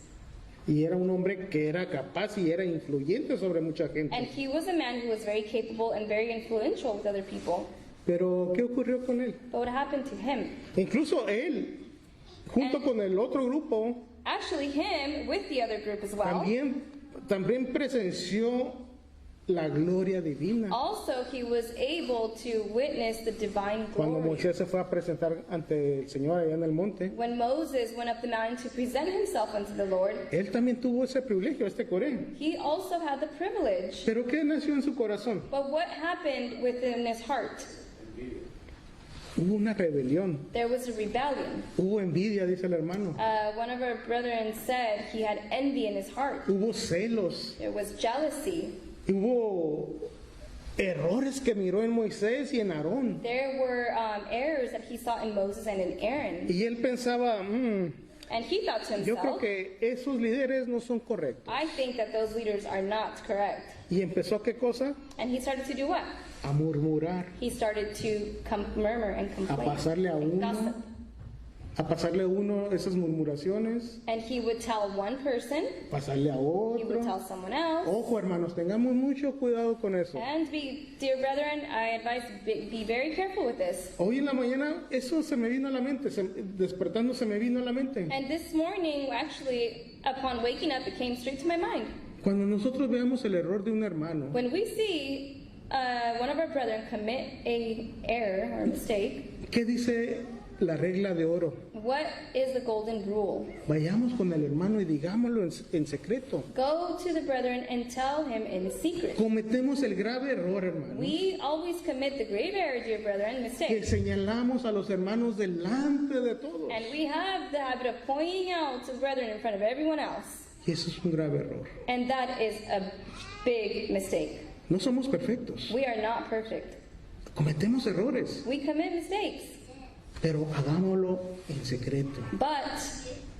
y era un hombre que era capaz y era influyente sobre mucha And gente. he was a man who was very capable and very influential with other people. Pero ¿qué ocurrió con él? But what happened to him? Incluso él, junto con el otro grupo, Actually, him with the other group as well. también presenció la gloria divina. Also, he was able to witness the divine Cuando glory. Moisés se fue a presentar ante el Señor allá en el monte, When Moses went up the mountain to present himself unto the Lord, él también tuvo ese privilegio, este Coré. he also had the privilege. Pero ¿qué nació en su corazón? But what happened within his heart? Hubo una rebelión, There was a rebellion. hubo envidia, dice el hermano, One of our brethren said he had envy in his heart. hubo celos, There was jealousy. hubo errores que miró en Moisés y en Aarón. There were errors that he saw in Moses and in Aaron. Y él pensaba, And he thought to yo creo himself, que esos líderes no son correctos. I think that those leaders are not correct. Y empezó, ¿qué cosa? And he started to do what? A murmurar, He started to murmur and a complain pasarle a and uno, gossip. a pasarle a uno esas murmuraciones, And he would tell one person, pasarle a he would otro. tell someone else. Ojo, hermanos, tengamos mucho cuidado con eso. And dear brethren, I advise be very careful with this. Hoy en la mañana eso se me vino a la mente, despertando se me vino a la mente. And this morning, actually, upon waking up, it came straight to my mind. Cuando nosotros veamos el error de un hermano, When we see one of our brethren commit a error or a mistake, ¿qué dice la regla de oro? what is the golden rule? Vayamos con el hermano y digámoslo en secreto. Go to the brethren and tell him in secret. Cometemos el grave error, hermano, We always commit the grave error, dear brethren, que mistake. señalamos a los hermanos delante de todos. And we have the habit of pointing out to the brethren in front of everyone else. Y eso es un grave error. And that is a big mistake. No somos perfectos, We are not perfect. cometemos errores, We commit mistakes. pero hagámoslo en secreto. But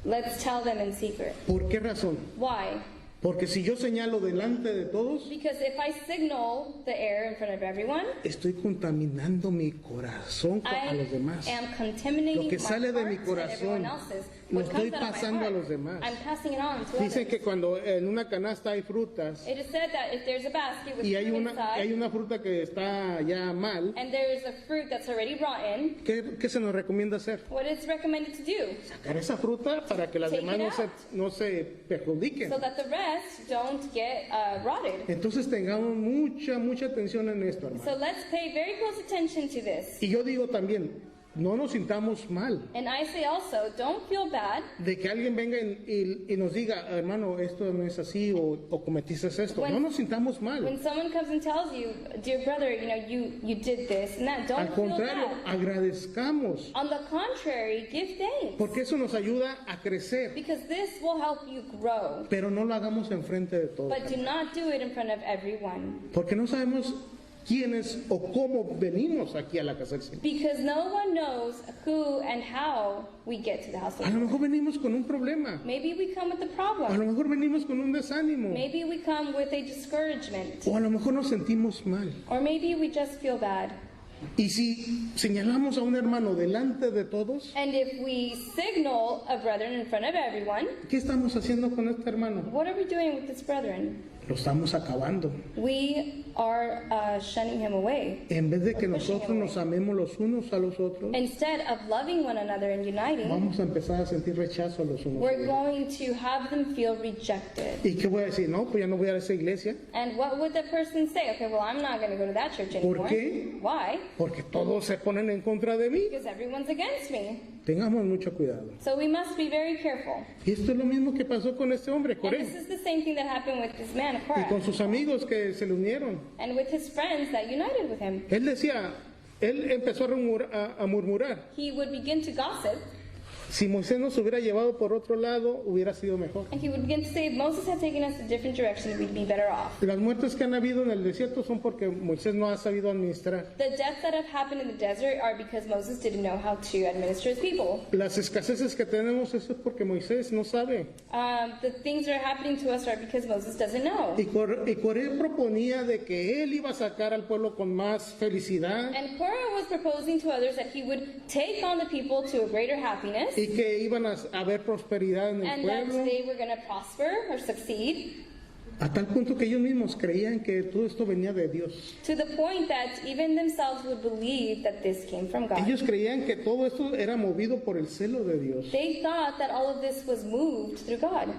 let's tell them in secret. ¿Por qué razón? Why? Porque si yo señalo delante de todos, Because if I signal the error in front of everyone, estoy contaminando mi corazón a los I demás. am contaminating Lo que my sale de mi heart and everyone corazón, else's. lo What estoy comes out of my pasando a heart, los demás. I'm passing it on to Dicen que others. cuando en una canasta hay frutas It is said that if there's a basket with y hay fruit hay inside, una fruta que está ya mal, and there is a fruit that's already rotten, ¿qué se nos recomienda hacer? what is recommended to do? Sacar esa fruta para que las Take demás it no se perjudiquen. So that the rest don't get rotted. Entonces tengamos mucha atención en esto, hermano. So let's pay very close attention to this. Y yo digo también, no nos sintamos mal And I say also, don't feel bad de que alguien venga y nos diga, hermano, esto no es así o cometiste esto. When- No nos sintamos mal. when someone comes and tells you, dear brother, you did this and that. Al Don't feel contrario, bad. agradezcamos, On the contrary, give thanks. porque eso nos ayuda a crecer, Because this will help you grow. pero no lo hagamos enfrente de todos, But do not do it in front of everyone. porque no sabemos quiénes o cómo venimos aquí a la casa del Señor. Because no one knows who and how we get to the house of A the lo Lord. mejor venimos con un problema, Maybe we come with a a problem. lo mejor venimos con un desánimo, Maybe we come with a discouragement. o a lo mejor nos sentimos mal. Or maybe we just feel bad. Y si señalamos a un hermano delante de todos, And if we signal a brethren in front of everyone, ¿qué estamos haciendo con este hermano? what are we doing with this brethren? Lo estamos acabando. We are shunning him away. En vez de que nosotros nos amemos los unos a los otros, Instead of loving one another and uniting, vamos a empezar a sentir rechazo a los unos a we're los otros. going to have them feel rejected. ¿Y qué voy a decir? No, pues ya no voy a esa iglesia, And what would the person say? Okay, well, I'm not going to go to that church anymore. qué? Why? porque todos se ponen en contra de mí. Because everyone's against me. Tengamos mucho cuidado. So we must be very careful. Y esto es lo mismo que pasó con este hombre, And Coré, this is the same thing that happened with this man of y con Korah sus amigos que se le unieron. and with his friends that united with him. Él decía, él empezó a murmurar. He would begin to gossip. Si Moisés nos hubiera llevado por otro lado, hubiera sido mejor. And he would begin to say, if Moses had taken us a different direction, we'd be better off. Las muertes que han habido en el desierto son porque Moisés no ha sabido administrar. The deaths that have happened in the desert are because Moses didn't know how to administer his people. Las escaseces que tenemos eso es porque Moisés no sabe. The things that are happening to us are because Moses doesn't know. Y Coré proponía de que él iba a sacar al pueblo con más felicidad And Korah was proposing to others that he would take on the people to a greater happiness, y que iban a haber prosperidad en el and that pueblo, they were going to prosper or succeed, a tal punto que ellos mismos creían que todo esto venía de Dios. to the point that even themselves would believe that this came from God. Ellos creían que todo esto era movido por el celo de Dios. They thought that all of this was moved through God.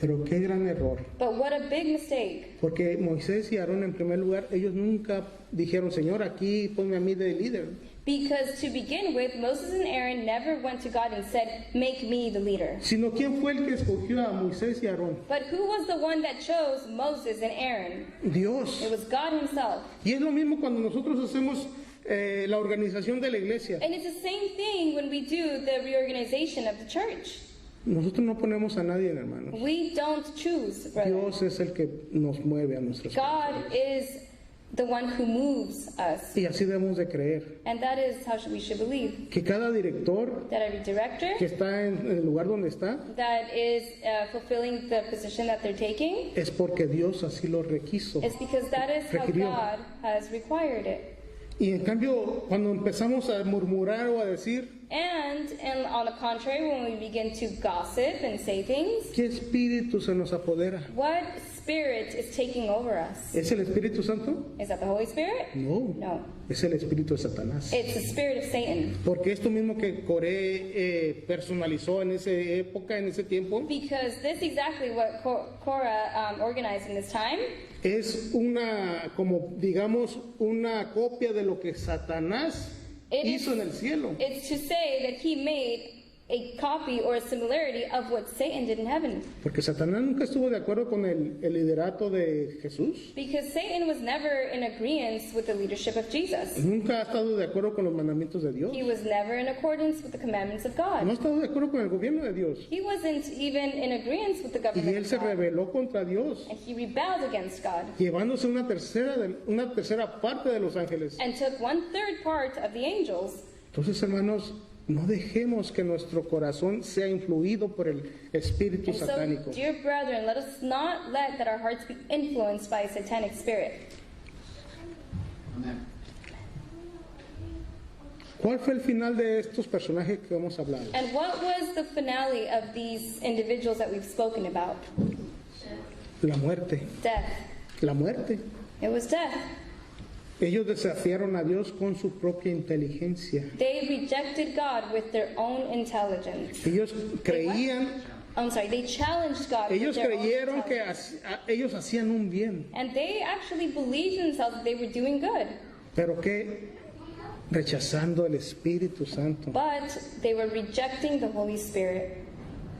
Pero qué gran error. But what a big mistake. Porque Moisés y Aarón, en primer lugar, ellos nunca dijeron, Señor, aquí ponme a mí de líder. Because to begin with, Moses and Aaron never went to God and said, make me the leader. Sino quién fue el que escogió a Moisés y Aarón. But who was the one that chose Moses and Aaron? Dios. It was God himself. Y es lo mismo cuando nosotros hacemos la organización de la iglesia. And it's the same thing when we do the reorganization of the church. Nosotros no ponemos a nadie, hermanos. We don't choose, brother. Dios es el que nos mueve a nuestros God is the one who moves us. Y así debemos de creer. And that is how we should believe. Que cada director That every director que está en el lugar donde está that is fulfilling the position that they're taking es porque Dios así lo requiso. is because that is how Requirió. God has required it. Y en cambio, cuando empezamos a murmurar o a decir, And on the contrary, when we begin to gossip and say things, ¿qué espíritu se nos apodera? what spirit is taking over us? ¿Es el Espíritu Santo? Is that the Holy Spirit? No, No. es el Espíritu de Satanás. It's the spirit of Satan. Porque esto mismo que Coré personalizó en esa época, en ese tiempo, Because this is exactly what Korah organized in this time. es una, como digamos, una copia de lo que Satanás It is- hizo en el cielo. It's to say that he made a copy or a similarity of what Satan did in heaven. Porque Satanás nunca estuvo de acuerdo con el liderato de Jesús. Because Satan was never in agreement with the leadership of Jesus. Nunca ha estado de acuerdo con los mandamientos de Dios. He was never in accordance with the commandments of God. No ha estado de acuerdo con el gobierno de Dios. He wasn't even in agreement with the Y government él of se God. rebeló contra Dios, And he rebelled against God llevándose una tercera parte de los ángeles. and took 1/3 part of the angels. Entonces, hermanos, no dejemos que nuestro corazón sea influido por el espíritu And so, satánico. dear brethren, let us not let that our hearts be influenced by a satanic spirit. ¿Cuál fue el final de estos personajes que hemos hablado? And what was the finale of these individuals that we've spoken about? La muerte. Death. La muerte. It was death. Ellos desafiaron a Dios con su propia inteligencia. They rejected God with their own intelligence. Ellos creían, I'm sorry, they challenged God ellos with their own creyeron que intelligence. ellos hacían un bien, And they actually believed themselves that they were doing good. pero que rechazando el Espíritu Santo. But they were rejecting the Holy Spirit.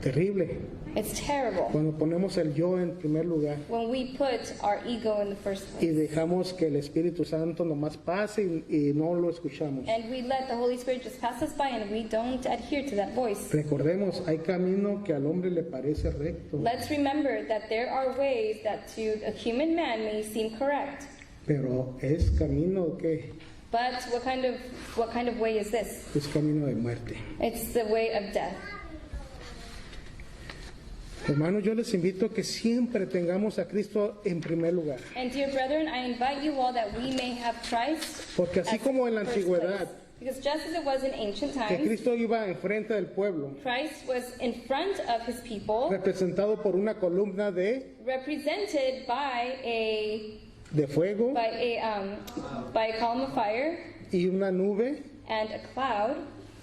Terrible. It's terrible Cuando ponemos el yo en primer lugar when we put our ego in the first y place. dejamos que el Espíritu Santo nomás pase y no lo escuchamos. And we let the Holy Spirit just pass us by and we don't adhere to that voice. Recordemos, hay camino que al hombre le parece recto, Let's remember that there are ways that to a human man may seem correct. pero es camino que But what kind of way is this? es camino de muerte. It's the way of death. Hermanos, yo les invito a que siempre tengamos a Cristo en primer lugar, And dear brethren, I invite you all that we may have Christ porque así as como en la first antigüedad, place. Because just as it was in ancient que times, Cristo iba enfrente del pueblo, Christ was in front of his people, representado por una columna represented by de fuego by a column of fire y una nube, and a cloud,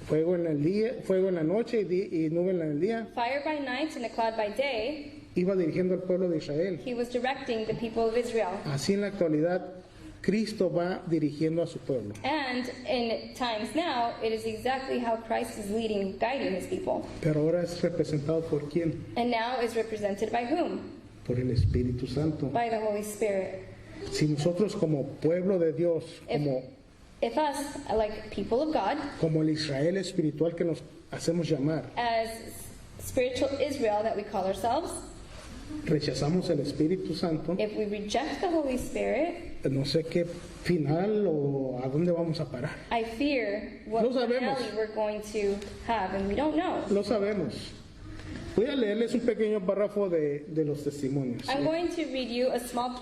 fuego en el día, fuego en la noche y nube en el día, fire by night and a cloud by day. iba dirigiendo al pueblo de Israel. He was directing the people of Israel. Así en la actualidad, Cristo va dirigiendo a su pueblo. And in times now, it is exactly how Christ is leading, guiding his people. Pero ahora es representado por quién? And now is represented by whom? Por el Espíritu Santo. By the Holy Spirit. Si nosotros como pueblo de Dios, como if us, like people of God, como el Israel espiritual que nos hacemos llamar, as spiritual Israel that we call ourselves, rechazamos el Espíritu Santo, if we reject the Holy Spirit, no sé qué final o a dónde vamos a parar. I fear what Lo sabemos. finale we're going to have, and we don't know. Lo sabemos. Voy a leerles un pequeño párrafo de los testimonios. I'm going to read you a small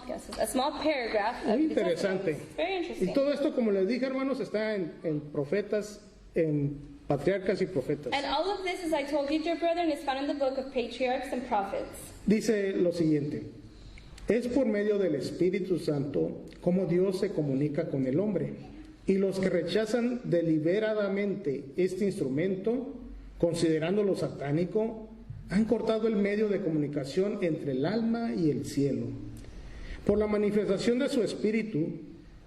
paragraph of Muy the interesante. testimonies. Very Y interesting. todo esto, como les dije, hermanos, está en profetas, en patriarcas y profetas. And all of this, as I told you, dear brethren, is found in the book of Patriarchs and Prophets. Dice lo siguiente: es por medio del Espíritu Santo como Dios se comunica con el hombre. Y los que rechazan deliberadamente este instrumento, considerándolo satánico, han cortado el medio de comunicación entre el alma y el cielo. Por la manifestación de su Espíritu,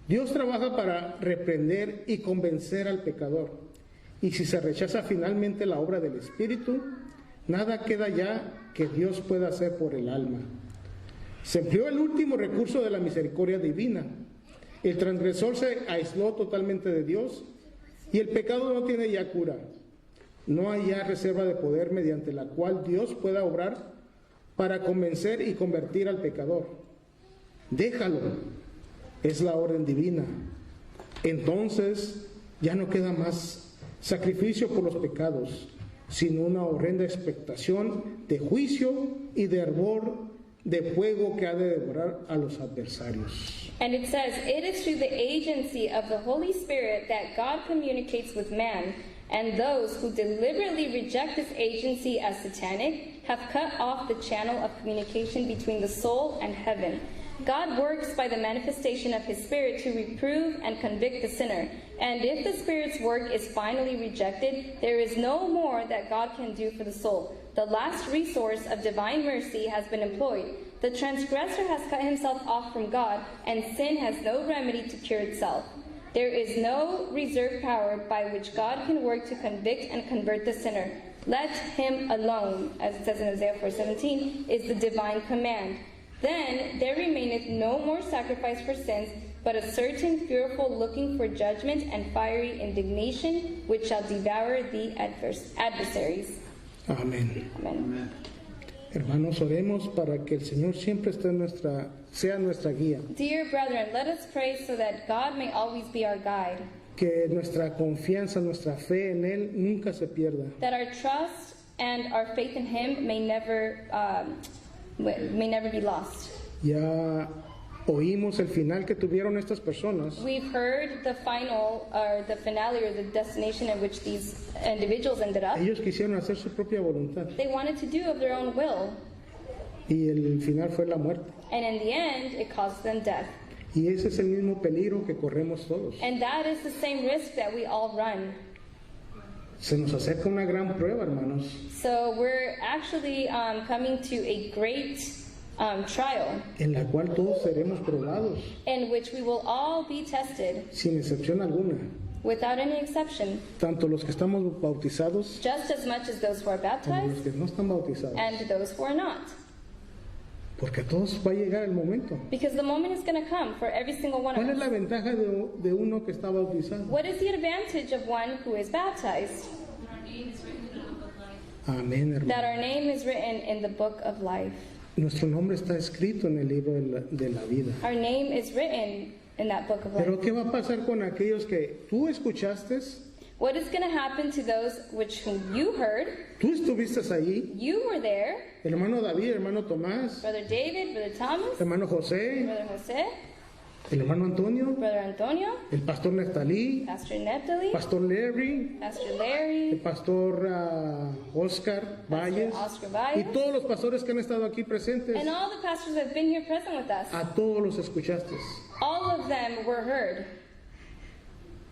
Dios trabaja para reprender y convencer al pecador. Y si se rechaza finalmente la obra del Espíritu, nada queda ya que Dios pueda hacer por el alma. Se empleó el último recurso de la misericordia divina. El transgresor se aisló totalmente de Dios y el pecado no tiene ya cura. No hay ya reserva de poder mediante la cual Dios pueda obrar para convencer y convertir al pecador. Déjalo, es la orden divina. Entonces ya no queda más sacrificio por los pecados, sino una horrenda expectación de juicio y de hervor de fuego que ha de devorar a los adversarios. And it says, it is through the agency of the Holy Spirit that God communicates with man, and those who deliberately reject this agency as satanic have cut off the channel of communication between the soul and heaven. God works by the manifestation of His Spirit to reprove and convict the sinner. And if the Spirit's work is finally rejected, there is no more that God can do for the soul. The last resource of divine mercy has been employed. The transgressor has cut himself off from God, and sin has no remedy to cure itself. There is no reserved power by which God can work to convict and convert the sinner. Let him alone, as it says in Isaiah 4:17, is the divine command. Then there remaineth no more sacrifice for sins, but a certain fearful looking for judgment and fiery indignation, which shall devour the adversaries. Amén. Amen. Hermanos, oremos para que el Señor siempre sea nuestra guía, Dear brethren, let us pray so that God may always be our guide, que nuestra confianza, nuestra fe en Él nunca se pierda. that our trust and our faith in Him may never be lost. Ya oímos el final que tuvieron estas personas. We've heard the final, or the finale, or the destination at which these individuals ended up. Ellos quisieron hacer su propia voluntad They wanted to do of their own will, y el final fue la muerte. and in the end, it caused them death. Y ese es el mismo peligro que corremos todos. And that is the same risk that we all run. Se nos acerca una gran prueba, hermanos, So we're actually coming to a great trial en la cual todos seremos probados, in which we will all be tested sin excepción alguna. without any exception, Tanto los que estamos bautizados just as much as those who are como los baptized que no están bautizados. and those who are not. Porque a todos va a llegar el momento. Because the moment is going to come for every single one ¿Cuál es of la us. ventaja de uno que está bautizado? What is the advantage of one who is baptized? Our name is written in the book of life. Amén, That hermano. our name is written in the book of life. Nuestro nombre está escrito en el libro de la vida. Our name is written in that book of life. Pero ¿qué va a pasar con aquellos que tú escuchaste? What is going to happen to those which whom you heard? Tú estuviste ahí. You were there. Hermano David, hermano Tomás, Brother David, Brother Thomas, hermano José, Brother Jose, el hermano Antonio, Brother Antonio, el pastor Neftalí, Pastor Neptali, pastor Larry, Pastor el Larry, pastor Oscar Valles Oscar y Valles, todos los pastores que han estado aquí presentes. and all the pastors that have been here present with us. A todos los escuchaste. All of them were heard.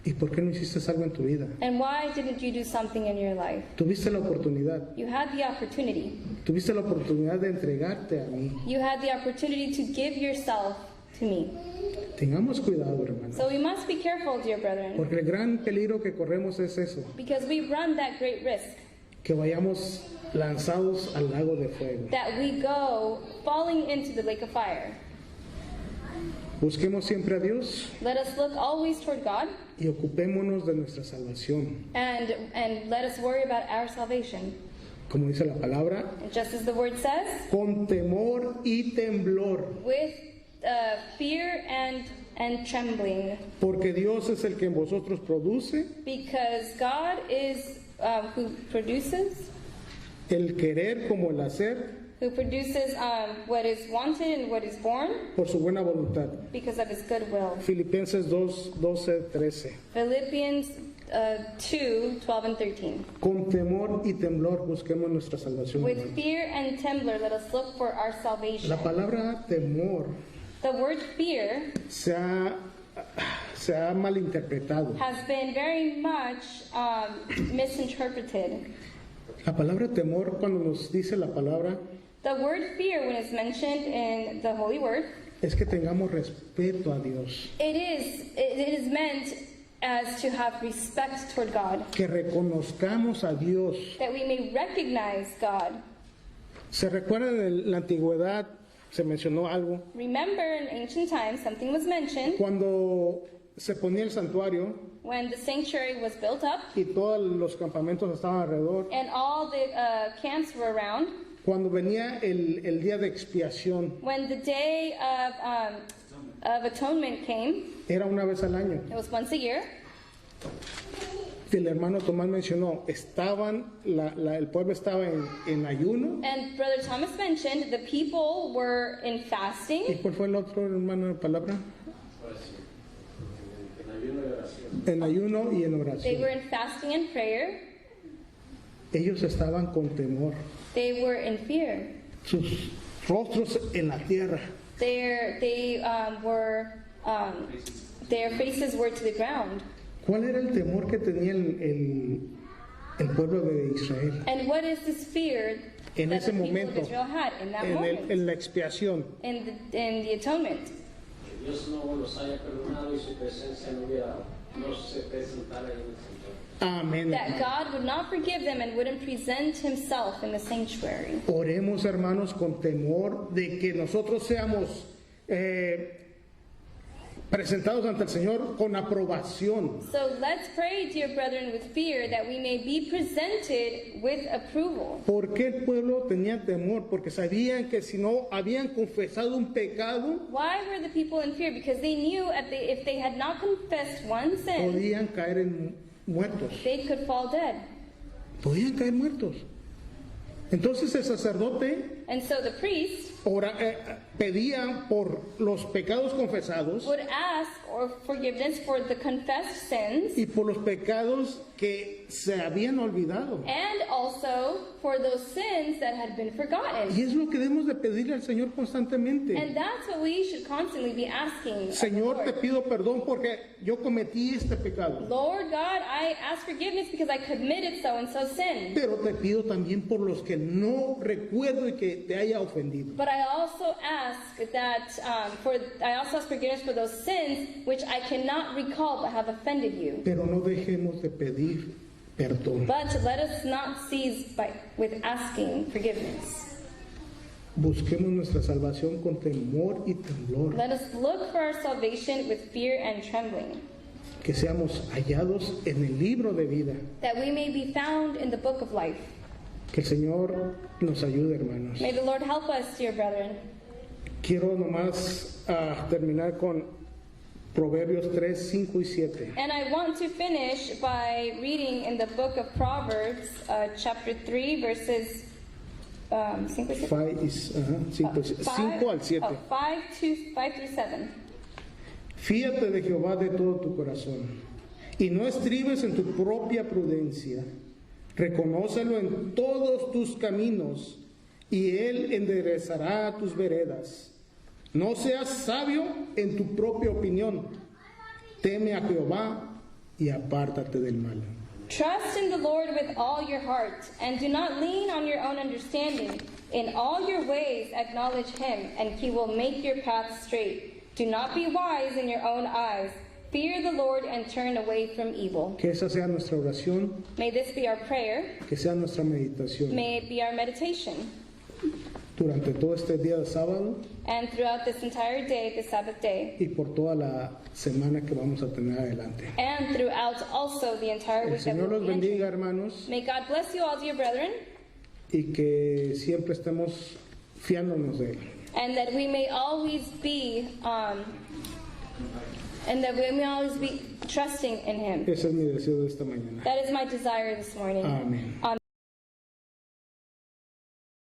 ¿Y por qué no hiciste algo en tu vida? And why didn't you do something in your life? Tuviste la oportunidad. You had the opportunity. Tuviste la oportunidad de entregarte a mí. You had the opportunity to give yourself to me. Tengamos cuidado, hermanos. So we must be careful, dear brethren, Porque el gran peligro que corremos es eso, because we run that great risk que vayamos lanzados al lago de fuego. that we go falling into the lake of fire. Busquemos siempre a Dios Let us look always toward God, y ocupémonos de nuestra salvación. and let us worry about our salvation. Como dice la palabra, And just as the word says, con temor y temblor, with fear and trembling, porque Dios es el que en vosotros produce because God is who produces el querer como el hacer what is wanted and what is born por su buena voluntad. because of his good will. Filipenses 2:12-13. Philippians 2:12 and 13. Con temor y temblor busquemos nuestra salvación. With hermanos. fear and temblor, let us look for our salvation. La palabra temor The word fear se ha malinterpretado. has been very much misinterpreted. La palabra temor, cuando nos dice la palabra, The word fear, when it's mentioned in the Holy Word, es que tengamos respeto a Dios, it is meant as to have respect toward God, que reconozcamos a Dios. that we may recognize God. ¿Se recuerdan en la antigüedad? Se mencionó algo. Remember, in ancient times, something was mentioned Cuando se ponía el santuario when the sanctuary was built up y todos los campamentos estaban alrededor, and all the camps were around. cuando venía el día de expiación, When the day of atonement came, era una vez al año. it was once a year. El hermano Tomás mencionó, el pueblo estaba en ayuno. And Brother Thomas mentioned the people were in ¿Y fasting. cuál fue el otro hermano de palabra? Pues sí, en ayuno y oración. En ayuno y en They oración. were in fasting and prayer. Ellos estaban con temor, They were in fear. sus rostros en la tierra. Their faces were to the ground. ¿Cuál era el temor que tenía el pueblo de Israel And what is this fear en that ese the people momento, of Israel had in that en moment, la expiación? in the atonement? Que Dios no los haya perdonado y su presencia no se presentara en el santuario. Amén. That God would not forgive them and wouldn't present himself in the sanctuary. Oremos, hermanos, con temor de que nosotros seamos presentados ante el Señor con aprobación. So let's pray, dear brethren, with fear that we may be presented with approval. ¿Por qué el pueblo tenía temor? Porque sabían que si no habían confesado un pecado, Why were the people in fear? Because they knew if they had not confessed one sin, podían caer muertos. they could fall dead. Podían caer muertos. Entonces el sacerdote And so the priest pedía por los pecados confesados would ask or forgiveness for the confessed sins y por los pecados que se habían olvidado. and also for those sins that had been forgotten. Y es lo que debemos de pedirle al Señor constantemente. And that's what we should constantly be asking of the Señor, te Lord. pido perdón porque yo cometí este pecado. Lord God, I ask forgiveness because I committed so and so sin. Pero te pido también por los que no recuerdo y que te haya ofendido. But I also ask forgiveness for those sins which I cannot recall but have offended you. Pero no dejemos de pedir perdón. But let us not cease with asking forgiveness. Busquemos nuestra salvación con temor y temblor. Let us look for our salvation with fear and trembling, Que seamos hallados en el libro de vida. that we may be found in the book of life. Que el Señor nos ayude, hermanos. May the Lord help us, dear brethren. Quiero nomás terminar con Proverbios 3, 5 y 7. And I want to finish by reading in the book of Proverbs, chapter 3, verses 5 al 7. 5 through 7. Fíate de Jehová de todo tu corazón y no estribes en tu propia prudencia. Reconócelo en todos tus caminos y Él enderezará tus veredas. No seas sabio en tu propia opinión. Teme a Jehová y apártate del mal. Trust in the Lord with all your heart, and do not lean on your own understanding. In all your ways acknowledge Him, and He will make your path straight. Do not be wise in your own eyes. Fear the Lord and turn away from evil. Que esa sea nuestra oración, May this be our prayer. que sea nuestra meditación. May it be our meditation. durante todo este día de sábado and throughout this entire day, the Sabbath day, y por toda la semana que vamos a tener adelante. and throughout also the entire El week that we Señor will los be entering. bendiga, hermanos, May God bless you all, dear brethren, y que siempre estemos fiándonos de Él. and that we may always be, trusting in Him. Ese es mi deseo de esta mañana. That is my desire this morning. Amén. Amen.